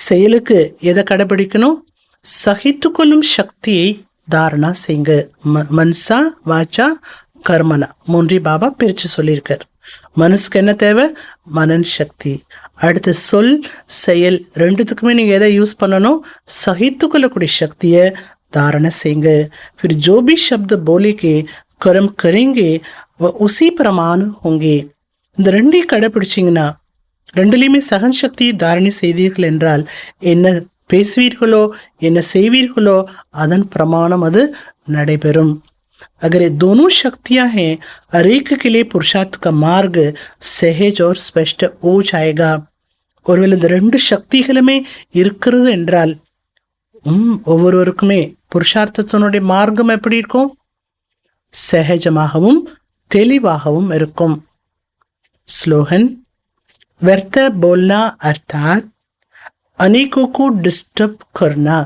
[SPEAKER 1] செயலுக்கு எதை கடைபிடிக்கணும்? சகித்து கொள்ளும் சக்தியை தாரணா செய்யுங்க. மன்சா வாச்சா கர்மனா 3 பாபா பிரித்து சொல்லியிருக்கார். மனசுக்கு என்ன தேவை? மனன் சக்தி. அடுத்து சொல் செயல் ரெண்டுத்துக்குமே நீங்கள் எதை யூஸ் பண்ணணும்? சகித்து கொள்ளக்கூடிய சக்தியை தாரணை செய்யுங்க. फिर जो भी शब्द बोले के कर्म करेंगे वह उसी प्रमाण होंगे. இந்த 2ஐயும் கடைப்பிடிச்சிங்கன்னா, 2லையுமே சகன் சக்தியை தாரணை செய்தீர்கள் என்றால் என்ன பேசுவீர்களோ என்ன செய்வீர்களோ அதன் பிரமாணம் அது நடைபெறும். अगर ये दोनों शक्तियां हैं, हर एक के लिए पुरुषार्थ का मार्ग सहज और स्पष्ट हो जाएगा. ஒருவேளை இந்த 2 சக்திகளுமே இருக்கிறது என்றால் ஒவ்வொருவருக்குமே புருஷார்த்தத்தினுடைய மார்க்கம் எப்படி இருக்கும்? சகஜமாகவும் தெளிவாகவும் இருக்கும். ஸ்லோகன். व्यर्थ बोलना अर्थात अनेकों को डिस्टर्ब करना.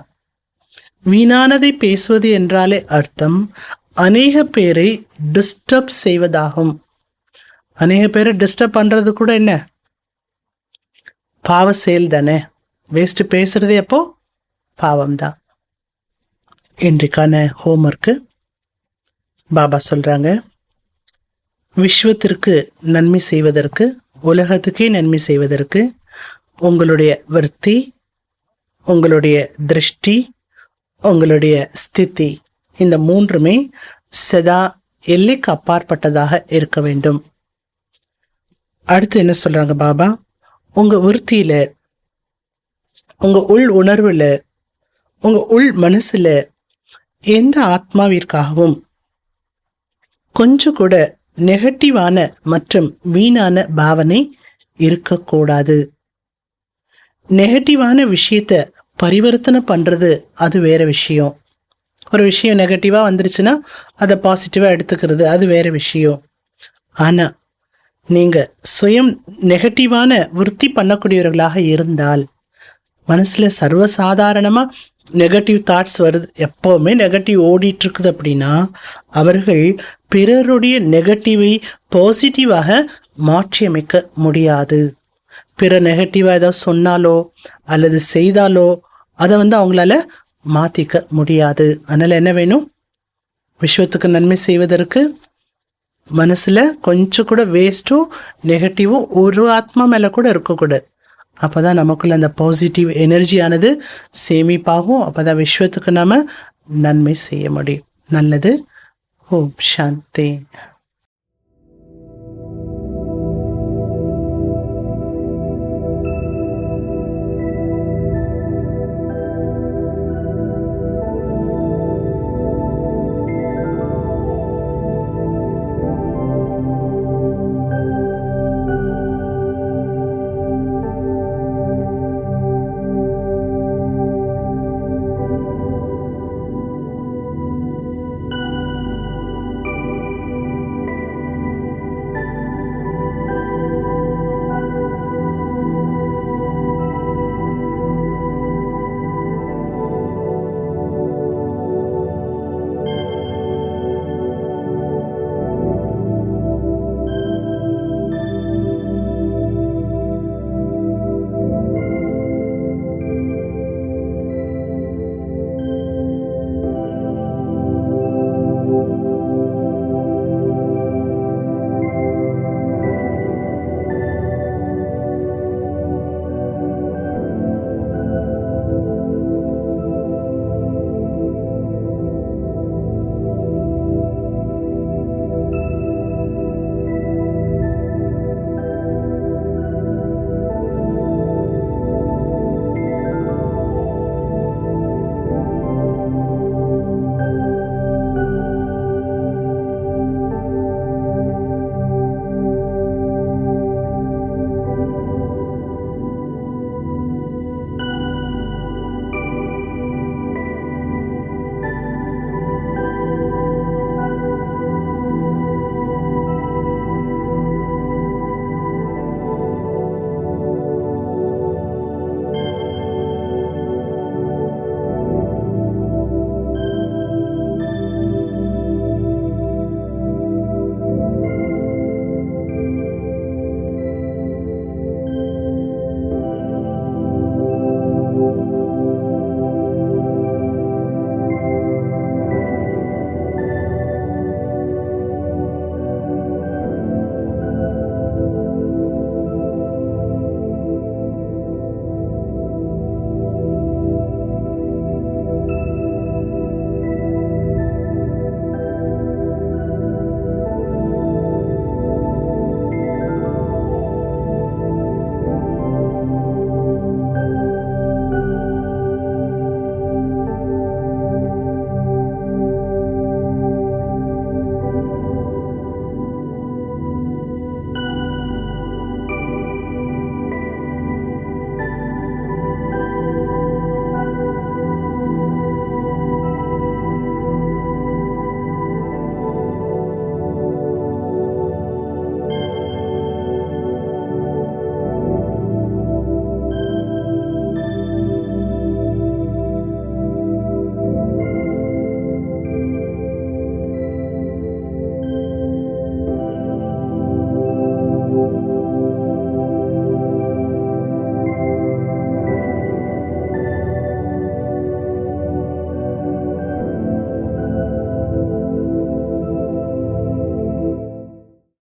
[SPEAKER 1] வீணானதை பேசுவது என்றாலே அர்த்தம் அநேக பேரை டிஸ்டர்ப் செய்வதாகும். அநேக பேரை டிஸ்டர்ப் பண்ணுறது கூட என்ன? பாவ செயல் தானே. வேஸ்ட் பேசுறது எப்போ? பாவம்தான். இன்றைக்கான ஹோம்ஒர்க்கு பாபா சொல்கிறாங்க, விஸ்வத்திற்கு நன்மை செய்வதற்கு, உலகத்துக்கே நன்மை செய்வதற்கு உங்களுடைய விருத்தி, உங்களுடைய திருஷ்டி, உங்களுடைய ஸ்திதி, இந்த 3மே சதா எல்லைக்கு அப்பாற்பட்டதாக இருக்க வேண்டும். அடுத்து என்ன சொல்றாங்க பாபா? உங்க விருத்தியில, உங்க உள் உணர்வுல, உங்க உள் மனசுல எந்த ஆத்மாவிற்காகவும் கொஞ்சம் கூட நெகட்டிவான மற்றும் வீணான பாவனை இருக்கக்கூடாது. நெகட்டிவான விஷயத்த பரிவர்த்தனை பண்றது அது வேற விஷயம். ஒரு விஷயம் நெகட்டிவா வந்துருச்சுன்னா அதை பாசிட்டிவா எடுத்துக்கிறது அது வேற விஷயம். ஆனா நீங்கள் சுயம் நெகட்டிவான விருத்தி பண்ணக்கூடியவர்களாக இருந்தால், மனசில் சர்வசாதாரணமாக நெகட்டிவ் தாட்ஸ் வருது, எப்போவுமே நெகட்டிவ் ஓடிட்டு இருக்குது அப்படின்னா, அவர்கள் பிறருடைய நெகட்டிவை பாசிட்டிவாக மாற்றியமைக்க முடியாது. பிற நெகட்டிவாக ஏதாவது சொன்னாலோ அல்லது செய்தாலோ அதை அவங்களால மாற்றிக்க முடியாது. அதனால் என்ன வேணும்? விஸ்வத்துக்கு நன்மை செய்வதற்கு மனசில் கொஞ்சம் கூட வேஸ்ட்டோ நெகட்டிவோ ஒரு ஆத்மா மேலே கூட இருக்கக்கூடாது. அப்போ தான் நமக்குள்ள அந்த பாசிட்டிவ் எனர்ஜியானது சேமிப்பாகும். அப்போ தான் விஸ்வத்துக்கு நாம் நன்மை செய்ய முடியும். நல்லது. ஓம் சாந்தி.